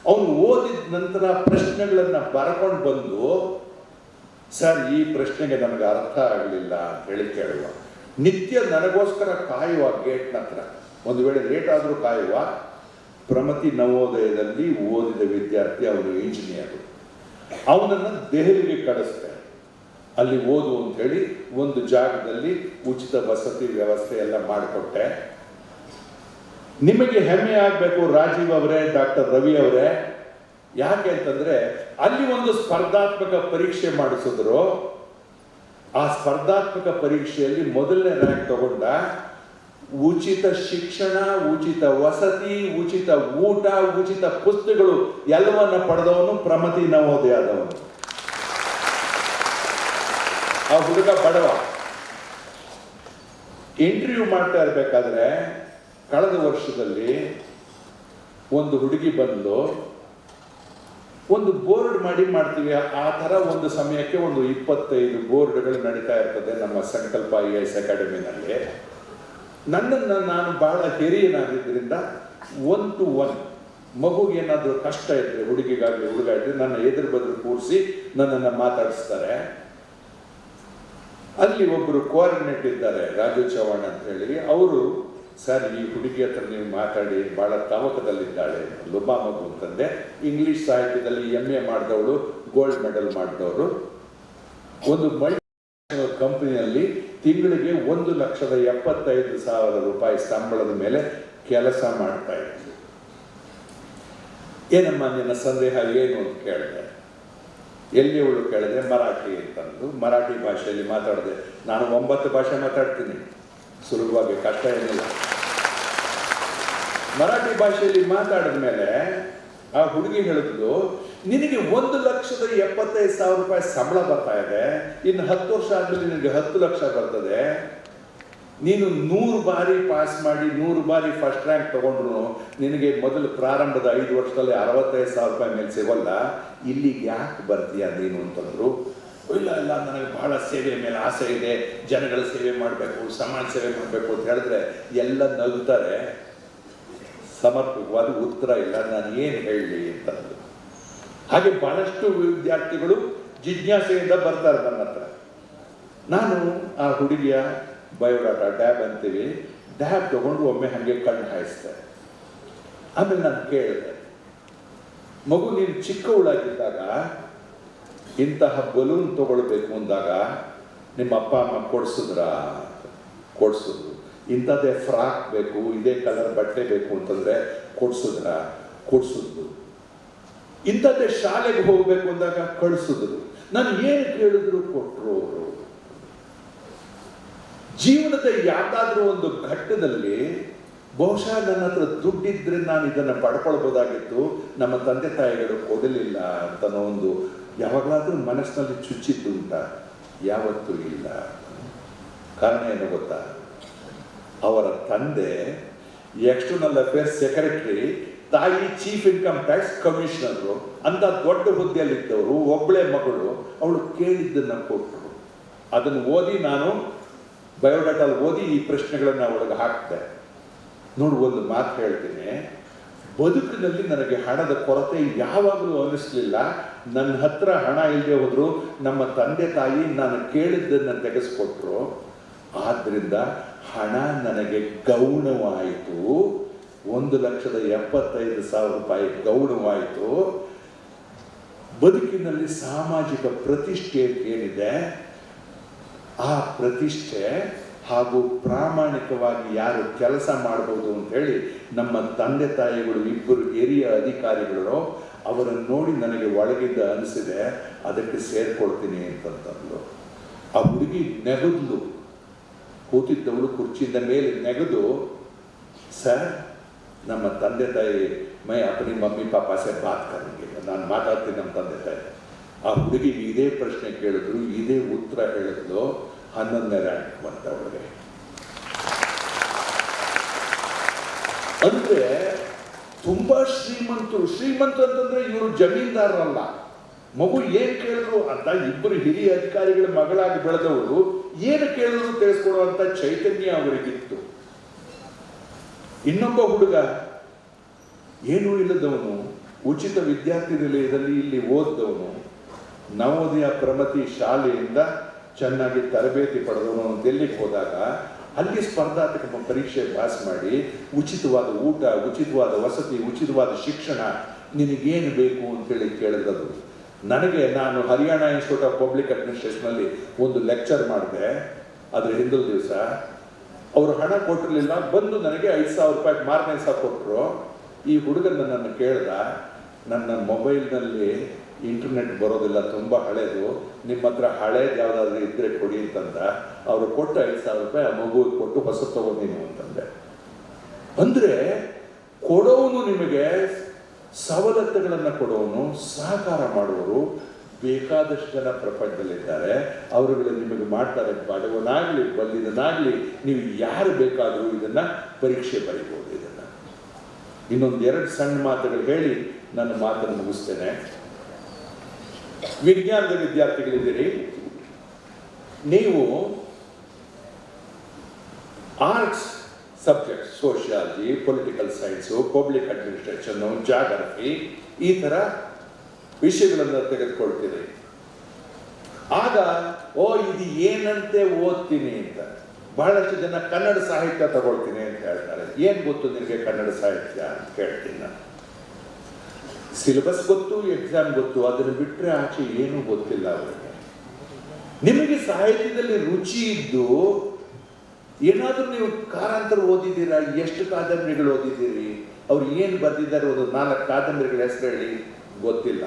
ಅವನು ಓದಿದ ನಂತರ ಪ್ರಶ್ನೆಗಳನ್ನ ಬರ್ಕೊಂಡು ಬಂದು, ಸರ್ ಈ ಪ್ರಶ್ನೆಗೆ ನನಗೆ ಅರ್ಥ ಆಗಲಿಲ್ಲ ಅಂತ ಹೇಳಿ ಕೇಳುವ. ನಿತ್ಯ ನನಗೋಸ್ಕರ ಕಾಯುವ ಗೇಟ್ನ ಹತ್ರ, ಒಂದು ವೇಳೆ ಲೇಟ್ ಆದರೂ ಕಾಯುವ. ಪ್ರಮತಿ ನವೋದಯದಲ್ಲಿ ಓದಿದ ವಿದ್ಯಾರ್ಥಿ, ಅವನು ಇಂಜಿನಿಯರ್. ಅವನನ್ನು ದೆಹಲಿಗೆ ಕಳಿಸ್ತೆ, ಅಲ್ಲಿ ಓದು ಅಂತ ಹೇಳಿ ಒಂದು ಜಾಗದಲ್ಲಿ ಉಚಿತ ವಸತಿ ವ್ಯವಸ್ಥೆ ಎಲ್ಲ ಮಾಡಿಕೊಟ್ಟೆ. ನಿಮಗೆ ಹೆಮ್ಮೆ ಆಗಬೇಕು ರಾಜೀವ್ ಅವರೇ, ಡಾಕ್ಟರ್ ರವಿ ಅವರೇ. ಯಾಕೆ ಅಂತಂದ್ರೆ ಅಲ್ಲಿ ಒಂದು ಸ್ಪರ್ಧಾತ್ಮಕ ಪರೀಕ್ಷೆ ಮಾಡಿಸಿದ್ರು. ಆ ಸ್ಪರ್ಧಾತ್ಮಕ ಪರೀಕ್ಷೆಯಲ್ಲಿ ಮೊದಲನೇ ರ್ಯಾಂಕ್ ತಗೊಂಡ, ಉಚಿತ ಶಿಕ್ಷಣ, ಉಚಿತ ವಸತಿ, ಉಚಿತ ಊಟ, ಉಚಿತ ಪುಸ್ತಕಗಳು ಎಲ್ಲವನ್ನ ಪಡೆದವನು ಪ್ರಮತಿ ನವೋದಯದವನು. ಆ ಹುಡುಗ ಬಡವ. ಇಂಟರ್ವ್ಯೂ ಮಾಡ್ತಾ ಇರ್ಬೇಕಾದ್ರೆ ಕಳೆದ ವರ್ಷದಲ್ಲಿ ಒಂದು ಹುಡುಗಿ ಬಂದು, ಒಂದು ಬೋರ್ಡ್ ಮಾಡ್ತೀವಿ, ಆ ತರ ಒಂದು ಸಮಯಕ್ಕೆ ಒಂದು 25 ಬೋರ್ಡ್ಗಳು ನಡೀತಾ ಇರ್ತದೆ ನಮ್ಮ ಸಂಕಲ್ಪ IAS ಅಕಾಡೆಮಿನಲ್ಲಿ. ನನ್ನನ್ನು ನಾನು ಬಹಳ ಹಿರಿಯನಾಗಿದ್ದರಿಂದ 1 to 1 ಮಗುಗೆ ಏನಾದರೂ ಕಷ್ಟ ಇದ್ರೆ, ಹುಡುಗಿಗಾಗಲಿ ಹುಡುಗ ಇದ್ರೆ, ನನ್ನ ಎದುರು ಬದ್ರು ಕೂರಿಸಿ ನನ್ನನ್ನು ಮಾತಾಡಿಸ್ತಾರೆ. ಅಲ್ಲಿ ಒಬ್ಬರು ಕೋಆರ್ಡಿನೇಟ್ ಇದ್ದಾರೆ, ರಾಜು ಚವಾಣ್ ಅಂತ ಹೇಳಿ. ಅವರು, ಸರ್ ಈ ಹುಡುಗಿ ಹತ್ರ ನೀವು ಮಾತಾಡಿ, ಬಹಳ ತವಕದಲ್ಲಿದ್ದಾಳೆ, ಲೊಬ್ಬ ಮಗು ಅಂತಂದೆ. ಇಂಗ್ಲಿಷ್ ಸಾಹಿತ್ಯದಲ್ಲಿ MA ಮಾಡಿದವಳು, ಗೋಲ್ಡ್ ಮೆಡಲ್ ಮಾಡಿದವರು. ಒಂದು ಮಲ್ಟಿನ್ಯಾಷನಲ್ ಕಂಪನಿಯಲ್ಲಿ ತಿಂಗಳಿಗೆ 1,75,000 ರೂಪಾಯಿ ಸಂಬಳದ ಮೇಲೆ ಕೆಲಸ ಮಾಡ್ತಾ ಇದ್ವಿ. ಏನಮ್ಮ ನಿನ್ನ ಸಂದೇಹ ಏನು ಅಂತ ಕೇಳಿದೆ. ಎಲ್ಲಿಯವಳು ಕೇಳಿದೆ, ಮರಾಠಿ ಅಂತಂದು. ಮರಾಠಿ ಭಾಷೆಯಲ್ಲಿ ಮಾತಾಡಿದೆ. ನಾನು 9 ಭಾಷೆ ಮಾತಾಡ್ತೀನಿ ಸುಲಭವಾಗಿ, ಕಷ್ಟ ಏನಿಲ್ಲ. ಮರಾಠಿ ಭಾಷೆಯಲ್ಲಿ ಮಾತಾಡಿದ ಮೇಲೆ ಆ ಹುಡುಗಿ ಹೇಳಿದ್ಲು, ನಿನಗೆ 1,75,000 ರೂಪಾಯಿ ಸಂಬಳ ಬರ್ತಾ ಇದೆ, ಇನ್ನು 10 ವರ್ಷ ಆದ್ಮೇಲೆ ನಿನಗೆ 10 ಲಕ್ಷ ಬರ್ತದೆ. ನೀನು 100 ಬಾರಿ ಪಾಸ್ ಮಾಡಿ 100 ಬಾರಿ ಫಸ್ಟ್ ರ್ಯಾಂಕ್ ತಗೊಂಡ್ರು ನಿನಗೆ ಮೊದಲು ಪ್ರಾರಂಭದ 5 ವರ್ಷದಲ್ಲಿ 65,000 ರೂಪಾಯಿ ಮೇಲೆ ಸಿಗೋಲ್ಲ. ಇಲ್ಲಿಗೆ ಯಾಕೆ ಬರ್ತೀಯ ನೀನು ಅಂತಂದ್ರು. ಇಲ್ಲ ಇಲ್ಲ, ನನಗೆ ಬಹಳ ಸೇವೆ ಮೇಲೆ ಆಸೆ ಇದೆ, ಜನಗಳ ಸೇವೆ ಮಾಡಬೇಕು, ಸಮಾಜ ಸೇವೆ ಮಾಡಬೇಕು ಅಂತ ಹೇಳಿದ್ರೆ ಎಲ್ಲ ನಗುತ್ತಾರೆ. ಸಮರ್ಪಕವಾದ ಉತ್ತರ ಇಲ್ಲ, ನಾನು ಏನು ಹೇಳಲಿ ಅಂತಂದ್ರು. ಹಾಗೆ ಬಹಳಷ್ಟು ವಿದ್ಯಾರ್ಥಿಗಳು ಜಿಜ್ಞಾಸೆಯಿಂದ ಬರ್ತಾರೆ ನನ್ನ ಹತ್ರ. ನಾನು ಆ ಹುಡುಗಿಯ ಬಯೋಡಾಟಾ ಡ್ಯಾಬ್ ಅಂತೀವಿ, ಡ್ಯಾಬ್ ತಗೊಂಡು ಒಮ್ಮೆ ಹಾಗೆ ಕಣ್ಣು ಹಾಯಿಸ್ದೆ. ಆಮೇಲೆ ನಾನು ಕೇಳಿದೆ, ಮಗು ನೀನು ಚಿಕ್ಕವಳಾಗಿದ್ದಾಗ ಇಂತಹ ಬಲೂನ್ ತಗೊಳ್ಬೇಕು ಅಂದಾಗ ನಿಮ್ಮ ಅಪ್ಪ ಅಮ್ಮ ಕೊಡ್ಸಿದ್ರು. ಇಂಥದ್ದೇ ಫ್ರಾಕ್ ಬೇಕು, ಇದೇ ಕಲರ್ ಬಟ್ಟೆ ಬೇಕು ಅಂತಂದ್ರೆ ಕೊಡ್ಸಿದ್ರು. ಇಂಥದ್ದೇ ಶಾಲೆಗೆ ಹೋಗ್ಬೇಕು ಅಂದಾಗ ಕಳಿಸಿದ್ರು. ನಾನು ಏನು ಕೇಳಿದ್ರು ಕೊಟ್ಟರು ಅವರು. ಜೀವನದ ಯಾವ್ದಾದ್ರೂ ಒಂದು ಘಟ್ಟದಲ್ಲಿ ಬಹುಶಃ ನನ್ನ ಹತ್ರ ದುಡ್ಡಿದ್ರೆ ನಾನು ಇದನ್ನು ಪಡ್ಕೊಳ್ಬೋದಾಗಿತ್ತು, ನಮ್ಮ ತಂದೆ ತಾಯಿಗಳು ಕೊಡಲಿಲ್ಲ ಅಂತನೋ ಒಂದು ಯಾವಾಗಲಾದ್ರೂ ಮನಸ್ಸಿನಲ್ಲಿ ಚುಚ್ಚಿದ್ದುಂಟ? ಯಾವತ್ತೂ ಇಲ್ಲ. ಕಾರಣ ಏನು ಗೊತ್ತಾ? ಅವರ ತಂದೆ ಎಕ್ಸ್ಟರ್ನಲ್ ಅಫೇರ್ಸ್ ಸೆಕ್ರೆಟರಿ, ತಾಯಿ ಚೀಫ್ ಇನ್ಕಮ್ ಟ್ಯಾಕ್ಸ್ ಕಮಿಷನರು ಅಂತ ದೊಡ್ಡ ಹುದ್ದೆಯಲ್ಲಿದ್ದವರು. ಒಬ್ಬಳೇ ಮಗಳು, ಅವಳು ಕೇಳಿದ್ದನ್ನು ಕೊಟ್ಟರು. ಅದನ್ನು ಓದಿ ನಾನು ಬಯೋಡಾಟಲ್ಲಿ ಓದಿ ಈ ಪ್ರಶ್ನೆಗಳನ್ನು ಅವಳಿಗೆ ಹಾಕ್ತೆ. ನೋಡು, ಒಂದು ಮಾತು ಹೇಳ್ತೀನಿ, ಬದುಕಿನಲ್ಲಿ ನನಗೆ ಹಣದ ಕೊರತೆ ಯಾವಾಗಲೂ ಅನ್ನಿಸ್ಲಿಲ್ಲ. ನನ್ನ ಹತ್ರ ಹಣ ಇಲ್ಲದೆ ಹೋದ್ರು ನಮ್ಮ ತಂದೆ ತಾಯಿ ನಾನು ಕೇಳಿದ್ದನ್ನು ತೆಗೆಸ್ಕೊಟ್ರು. ಆದ್ದರಿಂದ ಹಣ ನನಗೆ ಗೌಣವಾಯಿತು. 1,75,000 ರೂಪಾಯಿ ಗೌಣವಾಯಿತು. ಬದುಕಿನಲ್ಲಿ ಸಾಮಾಜಿಕ ಪ್ರತಿಷ್ಠೆ ಏನಿದೆ, ಆ ಪ್ರತಿಷ್ಠೆ ಹಾಗೂ ಪ್ರಾಮಾಣಿಕವಾಗಿ ಯಾರು ಕೆಲಸ ಮಾಡ್ಬೋದು ಅಂತ ಹೇಳಿ ನಮ್ಮ ತಂದೆ ತಾಯಿಗಳು ಇಬ್ಬರು ಹಿರಿಯ ಅಧಿಕಾರಿಗಳು ಅವರನ್ನು ನೋಡಿ ನನಗೆ ಒಳಗಿಂದ ಅನಿಸಿದೆ, ಅದಕ್ಕೆ ಸೇರ್ಕೊಳ್ತೀನಿ ಅಂತಂತಂದು. ಆ ಹುಡುಗಿ ನೆಗದ್ಲು, ಕೂತಿದ್ದವಳು ಕುರ್ಚಿಯಿಂದ ಮೇಲೆ ನೆಗೆದು, ಸರ್ ನಮ್ಮ ತಂದೆ ತಾಯಿ ಮೈ ಅಪ್ಪನಿ ಮಮ್ಮಿ ಪಾಪಾ ಸೆ ಬಾತ್ ಕರಂಗಿಲ್ಲ, ನಾನು ಮಾತಾಡ್ತೀನಿ ನಮ್ಮ ತಂದೆ ತಾಯಿ. ಆ ಹುಡುಗಿ ಇದೇ ಪ್ರಶ್ನೆ ಕೇಳಿದ್ರು, ಇದೇ ಉತ್ತರ ಹೇಳಿದ್ಲು. 11ನೇ ರ್ಯಾಂಕ್ ಬಂತ ಅವಳಿಗೆ. ಅಂದ್ರೆ ತುಂಬಾ ಶ್ರೀಮಂತರು ಅಂತಂದ್ರೆ ಇವರು ಜಮೀನ್ದಾರರಲ್ಲ. ಮಗು ಏನ್ ಕೇಳಿದ್ರು ಅಂತ ಇಬ್ಬರು ಹಿರಿಯ ಅಧಿಕಾರಿಗಳ ಮಗಳಾಗಿ ಬೆಳೆದವರು ಏನು ಕೇಳಿದ್ರು ತಿಳಿಸ್ಕೊಡುವಂತ ಚೈತನ್ಯ ಅವರಿಗಿತ್ತು. ಇನ್ನೊಬ್ಬ ಹುಡುಗ ಏನೂ ಇಲ್ಲದವನು, ಉಚಿತ ವಿದ್ಯಾರ್ಥಿ ನಿಲಯದಲ್ಲಿ ಇಲ್ಲಿ ಓದ್ದವನು, ನವೋದಯ ಪ್ರಮತಿ ಶಾಲೆಯಿಂದ ಚೆನ್ನಾಗಿ ತರಬೇತಿ ಪಡೆದವನು. ಡೆಲ್ಲಿಗೆ ಹೋದಾಗ ಅಲ್ಲಿ ಸ್ಪರ್ಧಾತ್ಮಕ ಪರೀಕ್ಷೆ ಪಾಸ್ ಮಾಡಿ ಉಚಿತವಾದ ಊಟ, ಉಚಿತವಾದ ವಸತಿ, ಉಚಿತವಾದ ಶಿಕ್ಷಣ ನಿನಗೇನು ಬೇಕು ಅಂತೇಳಿ ಕೇಳಿದ್ರು. ನಾನು ಹರಿಯಾಣ ಇನ್ಸ್ಟಿಟ್ಯೂಟ್ ಆಫ್ ಪಬ್ಲಿಕ್ ಅಡ್ಮಿನಿಸ್ಟ್ರೇಷನಲ್ಲಿ ಒಂದು ಲೆಕ್ಚರ್ ಮಾಡಿದೆ. ಅದ್ರ ಹಿಂದಿನ ದಿವಸ ಅವರು ಹಣ ಕೊಟ್ಟಿರಲಿಲ್ಲ, ಬಂದು ನನಗೆ 5,000 ರೂಪಾಯಿ ಮಾರನೇ ದಿವಸ ಕೊಟ್ಟರು. ಈ ಹುಡುಗ ನನ್ನನ್ನು ಕೇಳ್ದ, ನನ್ನ ಮೊಬೈಲ್ನಲ್ಲಿ ಇಂಟರ್ನೆಟ್ ಬರೋದಿಲ್ಲ, ತುಂಬ ಹಳೇದು, ನಿಮ್ಮ ಹತ್ರ ಹಳೇದು ಯಾವುದಾದ್ರೂ ಇದ್ರೆ ಕೊಡಿ ಅಂತಂದ. ಅವರು ಕೊಟ್ಟು 5,000 ರೂಪಾಯಿ ಆ ಮಗುವಿಗೆ ಕೊಟ್ಟು ಹೊಸ ತಗೊಂಡಿನಿ ಅಂತಂದೆ. ಅಂದ್ರೆ ಕೊಡೋನು, ನಿಮಗೆ ಸವಲತ್ತುಗಳನ್ನು ಕೊಡೋನು, ಸಹಕಾರ ಮಾಡುವವರು ಬೇಕಾದಷ್ಟು ಜನ ಪ್ರಪಂಚದಲ್ಲಿದ್ದಾರೆ. ಅವರುಗಳು ನಿಮಗೆ ಮಾಡ್ತಾರೆ. ಬಡವನಾಗ್ಲಿ ಬಲ್ಲಿದನಾಗ್ಲಿ ನೀವು ಯಾರು ಬೇಕಾದರೂ ಇದನ್ನ ಪರೀಕ್ಷೆ ಬರೀಬಹುದು. ಇದನ್ನ ಇನ್ನೊಂದೆರಡು ಸಣ್ಣ ಮಾತುಗಳು ಹೇಳಿ ನನ್ನ ಮಾತನ್ನು ಮುಗಿಸ್ತೇನೆ. ವಿಜ್ಞಾನದ ವಿದ್ಯಾರ್ಥಿಗಳಿದ್ದೀರಿ, ನೀವು arts subject, sociology, political science, public administration, geography, ಈ ಥರ ವಿಷಯಗಳನ್ನು ತೆಗೆದುಕೊಳ್ತೀರಿ. ಆಗ ಇದು ಏನಂತೆ ಓದ್ತೀನಿ ಅಂತ ಬಹಳಷ್ಟು ಜನ ಕನ್ನಡ ಸಾಹಿತ್ಯ ತಗೊಳ್ತೀನಿ ಅಂತ ಹೇಳ್ತಾರೆ. ಏನು ಗೊತ್ತು ನಿನಗೆ ಕನ್ನಡ ಸಾಹಿತ್ಯ ಅಂತ ಕೇಳ್ತೀನಿ ನಾನು. ಸಿಲೆಬಸ್ ಗೊತ್ತು, ಎಕ್ಸಾಮ್ ಗೊತ್ತು, ಅದನ್ನು ಬಿಟ್ಟರೆ ಆಚೆ ಏನೂ ಗೊತ್ತಿಲ್ಲ ಅವರಿಗೆ. ನಿಮಗೆ ಸಾಹಿತ್ಯದಲ್ಲಿ ರುಚಿ ಇದ್ದು ಏನಾದರೂ ನೀವು ಕಾರಂತರ ಓದಿದ್ದೀರಾ? ಎಷ್ಟು ಕಾದಂಬರಿಗಳು ಓದಿದ್ದೀರಿ? ಅವ್ರು ಏನು ಬರೆದಿದ್ದಾರೆ? ಒಂದು 4 ಕಾದಂಬರಿಗಳ ಹೆಸರು ಹೇಳಿ. ಗೊತ್ತಿಲ್ಲ.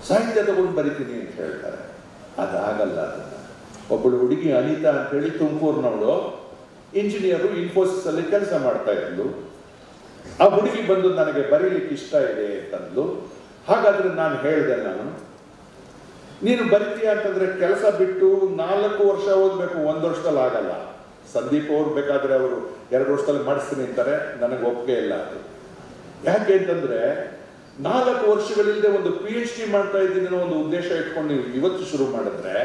ಸಾಹಿತ್ಯ ತಗೊಂಡು ಬರಿತೀನಿ ಅಂತ ಹೇಳ್ತಾರೆ. ಅದಾಗಲ್ಲ. ಅದನ್ನ ಒಬ್ಬಳು ಹುಡುಗಿ ಅನಿತಾ ಅಂತ ಹೇಳಿ ತುಮಕೂರಿನವಳು, ಇಂಜಿನಿಯರು, ಇನ್ಫೋಸಿಸ್ ಅಲ್ಲಿ ಕೆಲಸ ಮಾಡ್ತಾ ಇದ್ಲು. ಆ ಹುಡುಗಿ ಬಂದು ನನಗೆ ಬರೀಲಿಕ್ಕೆ ಇಷ್ಟ ಇದೆ ಅಂತಂದ್ಲು. ಹಾಗಾದ್ರೆ ನಾನು ಹೇಳಿದೆ, ನೀನು ಬರಿತೀಯ ಅಂತಂದ್ರೆ ಕೆಲಸ ಬಿಟ್ಟು 4 ವರ್ಷ ಓದ್ಬೇಕು, 1 ವರ್ಷದಲ್ಲಿ ಆಗಲ್ಲ. ಸಂದೀಪ್ ಅವ್ರು ಬೇಕಾದ್ರೆ ಅವರು 2 ವರ್ಷದಲ್ಲಿ ಮಾಡಿಸ್ತೀನಿ ಅಂತಾರೆ, ನನಗೆ ಒಪ್ಪಿಗೆ ಇಲ್ಲ ಅದು. ಯಾಕೆ ಅಂತಂದ್ರೆ 4 ವರ್ಷಗಳಿಲ್ಲದೆ ಒಂದು PhD ಮಾಡ್ತಾ ಇದ್ದೀನಿ ಅನ್ನೋ ಒಂದು ಉದ್ದೇಶ ಇಟ್ಕೊಂಡು ನೀವು ಇವತ್ತು ಶುರು ಮಾಡಿದ್ರೆ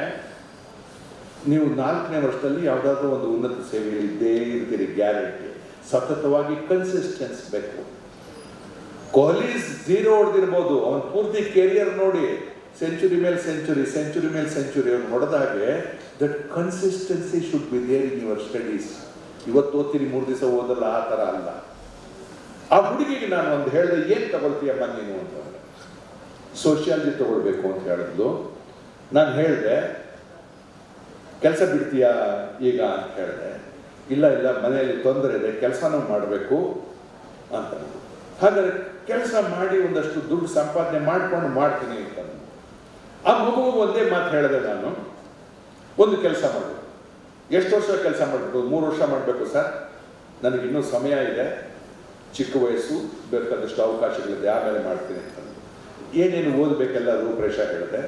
ನೀವು 4ನೇ ವರ್ಷದಲ್ಲಿ ಯಾವುದಾದ್ರೂ ಒಂದು ಉನ್ನತ ಸೇವೆಯಲ್ಲಿ ಇದ್ದೇ ಇರ್ತೀರಿ, ಗ್ಯಾರಂಟಿ. ಸತತವಾಗಿ ಕನ್ಸಿಸ್ಟೆನ್ಸ್ ಬೇಕು. ಕೊಹ್ಲಿ 0 ಹೊಡೆದಿರ್ಬೋದು, ಅವನ ಪೂರ್ತಿ ಕೆರಿಯರ್ ನೋಡಿ ಸೆಂಚುರಿ ಮೇಲೆ ಸೆಂಚುರಿ ಅವ್ರು ಹೊಡೆದ ಹಾಗೆ that consistency should be there in your studies. ಇವತ್ತು ಓದ್ತೀನಿ 3 ದಿವಸ ಓದಲ್ಲ, ಆ ಥರ ಅಲ್ಲ. ಆ ಹುಡುಗಿಗೆ ನಾನು ಒಂದು ಹೇಳಿದೆ, ಏನು ತಗೊಳ್ತೀಯಮ್ಮ ನೀನು ಅಂತಂದ್ರೆ, ಸೋಷಿಯಾಲಜಿ ತಗೊಳ್ಬೇಕು ಅಂತ ಹೇಳಿದ್ಲು. ನಾನು ಹೇಳಿದೆ, ಕೆಲಸ ಬಿಡ್ತೀಯಾ ಈಗ ಅಂತ ಹೇಳಿದೆ. ಇಲ್ಲ ಮನೆಯಲ್ಲಿ ತೊಂದರೆ ಇದೆ, ಕೆಲಸನೂ ಮಾಡಬೇಕು ಅಂತ. ಹಾಗಾದ್ರೆ ಕೆಲಸ ಮಾಡಿ ಒಂದಷ್ಟು ದುಡ್ಡು ಸಂಪಾದನೆ ಮಾಡ್ತೀನಿ ಅಂತ. ಆ ಮಗುವಿಗೆ ಒಂದೇ ಮಾತು ಹೇಳಿದೆ ನಾನು, ಒಂದು ಕೆಲಸ ಮಾಡು. ಎಷ್ಟು ವರ್ಷ ಕೆಲಸ ಮಾಡಬೇಕು? 3 ವರ್ಷ ಮಾಡಬೇಕು ಸರ್, ನನಗಿನ್ನೂ ಸಮಯ ಇದೆ, ಚಿಕ್ಕ ವಯಸ್ಸು, ಬೇಕಾದಷ್ಟು ಅವಕಾಶಗಳಿದೆ, ಆಮೇಲೆ ಮಾಡ್ತೀನಿ ಅಂತ. ಏನೇನು ಓದಬೇಕೆಲ್ಲ ರೂಪರೇಷ ಹೇಳಿದೆ.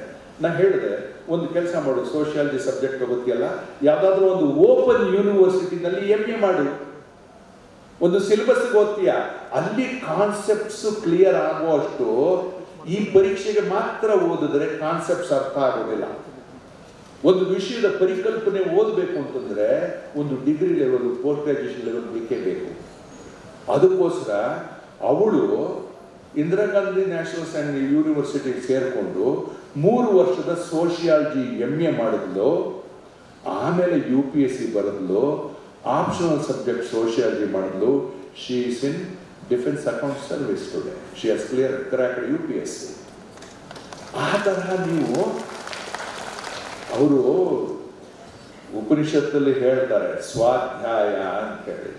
ನಾನು ಹೇಳಿದೆ, ಒಂದು ಕೆಲಸ ಮಾಡು, ಸೋಷಿಯಾಲಜಿ ಸಬ್ಜೆಕ್ಟ್ ತಗೋತಿಯಲ್ಲ, ಯಾವುದಾದ್ರೂ ಒಂದು ಓಪನ್ ಯೂನಿವರ್ಸಿಟಿನಲ್ಲಿ MA ಮಾಡು. ಒಂದು ಸಿಲೆಬಸ್ಗೆ ಓದ್ತೀಯ, ಅಲ್ಲಿ ಕಾನ್ಸೆಪ್ಟ್ಸ್ ಕ್ಲಿಯರ್ ಆಗುವಷ್ಟು ಈ ಪರೀಕ್ಷೆಗೆ ಮಾತ್ರ ಓದಿದ್ರೆ ಕಾನ್ಸೆಪ್ಟ್ಸ್ ಅರ್ಥ ಆಗೋದಿಲ್ಲ. ಒಂದು ವಿಷಯದ ಪರಿಕಲ್ಪನೆ ಓದಬೇಕು ಅಂತಂದ್ರೆ ಒಂದು degree level, post graduation level ಬೇಕೇ ಬೇಕು. ಅದಕ್ಕೋಸ್ಕರ ಅವಳು ಇಂದಿರಾ ಗಾಂಧಿ ನ್ಯಾಷನಲ್ ಯೂನಿವರ್ಸಿಟಿಗೆ ಸೇರಿಕೊಂಡು 3 ವರ್ಷದ ಸೋಷಿಯಾಲಜಿ MA ಮಾಡಿದ್ಲು. ಆಮೇಲೆ UPSC ಬರೆದ್ಲು, ಆಪ್ಷನಲ್ ಸಬ್ಜೆಕ್ಟ್ ಸೋಷಿಯಾಲಜಿ ಮಾಡಿದ್ಲು. She is in defence account service today. She has cracked UPSC. ಆ ತರಹ ನೀವು, ಅವರು ಉಪನಿಷತ್ತಲ್ಲಿ ಹೇಳ್ತಾರೆ ಸ್ವಾಧ್ಯಾಯ ಅಂತ ಹೇಳಿ.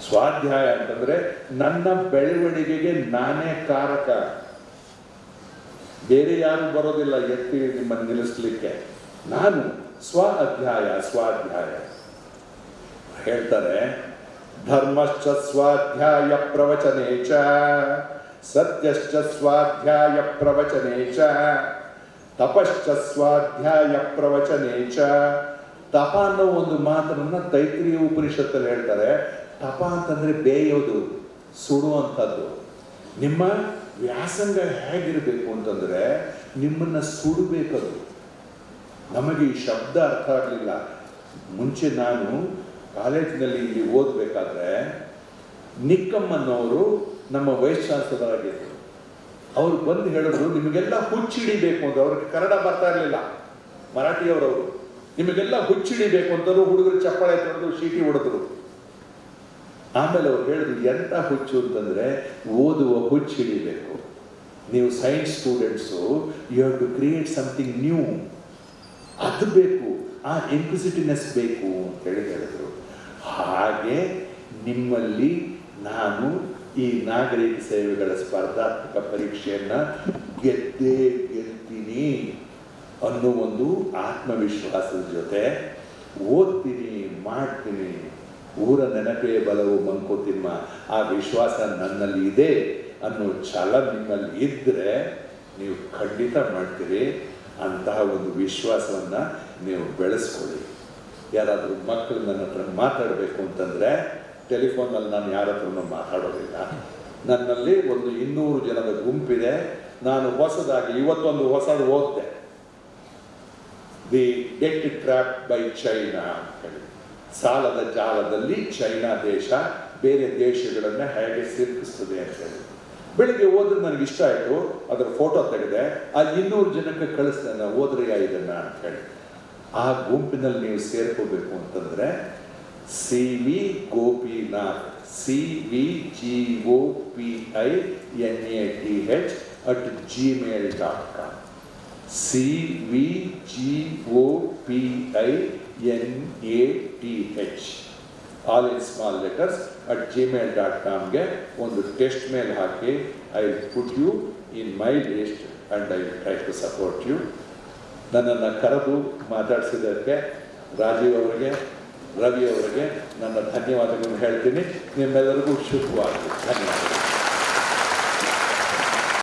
ಸ್ವಾಧ್ಯಾಯ ಅಂತಂದ್ರೆ ನನ್ನ ಬೆಳವಣಿಗೆಗೆ ನಾನೇ ಕಾರಕ, ಬೇರೆ ಯಾರು ಬರೋದಿಲ್ಲ ಎತ್ತಿ ನಿಮ್ಮನ್ನು ನಿಲ್ಲಿಸ್ಲಿಕ್ಕೆ. ನಾನು ಸ್ವಾಧ್ಯಾಯ ಹೇಳ್ತಾರೆ. ಧರ್ಮಶ್ಚ ಸ್ವಾಧ್ಯಾಯ ಪ್ರವಚನೇ ಚ, ಸತ್ಯಶ್ಚ ಸ್ವಾಧ್ಯಾಯ ಪ್ರವಚನೇ ಚ, ತಪಶ್ಚ ಸ್ವಾಧ್ಯಾಯ ಪ್ರವಚನೇ ಚ. ತಪ ಅನ್ನೋ ಒಂದು ಮಾತನ್ನ ತೈತ್ರಿಯ ಉಪನಿಷತ್ತಲ್ಲಿ ಹೇಳ್ತಾರೆ. ತಪ ಅಂತಂದ್ರೆ ಬೇಯೋದು, ಸುಡುವಂಥದ್ದು. ನಿಮ್ಮ ವ್ಯಾಸಂಗ ಹೇಗಿರಬೇಕು ಅಂತಂದ್ರೆ ನಿಮ್ಮನ್ನ ಸುಡಬೇಕದು. ನಮಗೆ ಈ ಶಬ್ದ ಅರ್ಥ ಆಗಲಿಲ್ಲ. ಮುಂಚೆ ನಾನು ಕಾಲೇಜಿನಲ್ಲಿ ಇಲ್ಲಿ ಓದಬೇಕಾದ್ರೆ ನಿಕ್ಕಮ್ಮನವರು ನಮ್ಮ ವೈಸ್ ಚಾನ್ಸಲರ್ ಆಗಿದ್ದರು. ಅವ್ರು ಬಂದು ಹೇಳಿದ್ರು, ನಿಮಗೆಲ್ಲ ಹುಚ್ಚಿಡಿಬೇಕು ಅಂತ. ಅವ್ರಿಗೆ ಕನ್ನಡ ಬರ್ತಾ ಇರಲಿಲ್ಲ, ಮರಾಠಿಯವರವರು. ನಿಮಗೆಲ್ಲ ಹುಚ್ಚಿಡಿಬೇಕು ಅಂತಂದ್ರು. ಹುಡುಗರು ಚಪ್ಪಾಳೆ ತೊಳೆದು ಶೀಟಿ ಹೊಡೆದ್ರು. ಆಮೇಲೆ ಅವ್ರು ಹೇಳಿದ್ರು, ಎಂತ ಹುಚ್ಚು ಅಂತಂದ್ರೆ ಓದುವ ಹುಚ್ಚಿಡಿಬೇಕು. ನೀವು science students, you have to create something new. ಅದು ಬೇಕು, ಆ ಇನ್ಕ್ವಿಸಿಟಿವ್ನೆಸ್ ಬೇಕು ಅಂತೇಳಿ ಹೇಳಿದ್ರು. ಹಾಗೆ ನಿಮ್ಮಲ್ಲಿ ನಾನು ಈ ನಾಗರಿಕ ಸೇವೆಗಳ ಸ್ಪರ್ಧಾತ್ಮಕ ಪರೀಕ್ಷೆಯನ್ನ ಗೆಲ್ತೀನಿ ಅನ್ನೋ ಒಂದು ಆತ್ಮವಿಶ್ವಾಸದ ಜೊತೆ ಓದ್ತೀನಿ, ಮಾಡ್ತೀನಿ. ಊರ ನೆನಪೇ ಬಲವು ಮಂಕುತಿಮ್ಮ, ಆ ವಿಶ್ವಾಸ ನನ್ನಲ್ಲಿ ಇದೆ ಅನ್ನೋ ಛಲ ನಿಮ್ಮಲ್ಲಿ ಇದ್ದರೆ ನೀವು ಖಂಡಿತ ಮಾಡ್ತೀರಿ. ಅಂತಹ ಒಂದು ವಿಶ್ವಾಸವನ್ನು ನೀವು ಬೆಳೆಸ್ಕೊಳ್ಳಿ. ಯಾರಾದರೂ ಮಕ್ಕಳು ನನ್ನ ಹತ್ರ ಮಾತಾಡಬೇಕು ಅಂತಂದರೆ ಟೆಲಿಫೋನಲ್ಲಿ ನಾನು ಯಾರ ಹತ್ರನೂ ಮಾತಾಡೋದಿಲ್ಲ. ನನ್ನಲ್ಲಿ ಒಂದು 200 ಜನದ ಗುಂಪಿದೆ. ನಾನು ಹೊಸದಾಗಿ ಇವತ್ತೊಂದು ಹೊಸದು ಓದಿದೆ, the debt trap by China ಅಂತ ಹೇಳಿ. ಸಾಲದ ಜಾಲದಲ್ಲಿ ಚೈನಾ ದೇಶ ಬೇರೆ ದೇಶಗಳನ್ನು ಹೇಗೆ ಸಿಲುಕಿಸ್ತದೆ ಅಂತ ಹೇಳಿ. ಬೆಳಿಗ್ಗೆ ಓದಿದ್ರೆ ನನಗೆ ಇಷ್ಟ ಆಯಿತು, ಅದರ ಫೋಟೋ ತೆಗೆದೆ, ಆ 200 ಜನಕ್ಕೆ ಕಳಿಸ್ತೇನೆ, ಓದ್ರಿಯಾ ಇದನ್ನ ಅಂತ ಹೇಳಿ. ಆ ಗುಂಪಿನಲ್ಲಿ ನೀವು ಸೇರ್ಕೋಬೇಕು ಅಂತಂದ್ರೆ CV Gopinath, CVGOPINATH@gmail.com, CVGOPINATH all in small letters @gmail.com ಒಂದು ಟೆಸ್ಟ್ ಮೇಲ್ ಹಾಕಿ. I will put you in my list and I will try to support you. ನನ್ನನ್ನು ಕರೆದು ಮಾತಾಡಿಸಿದ್ದಕ್ಕೆ ರಾಜೀವ್ ಅವರಿಗೆ, ರವಿ ಅವರಿಗೆ ನನ್ನ ಧನ್ಯವಾದಗಳನ್ನು ಹೇಳ್ತೀನಿ. ನಿಮ್ಮೆಲ್ಲರಿಗೂ ಶುಭವಾಗಲಿ. ಧನ್ಯವಾದಗಳು.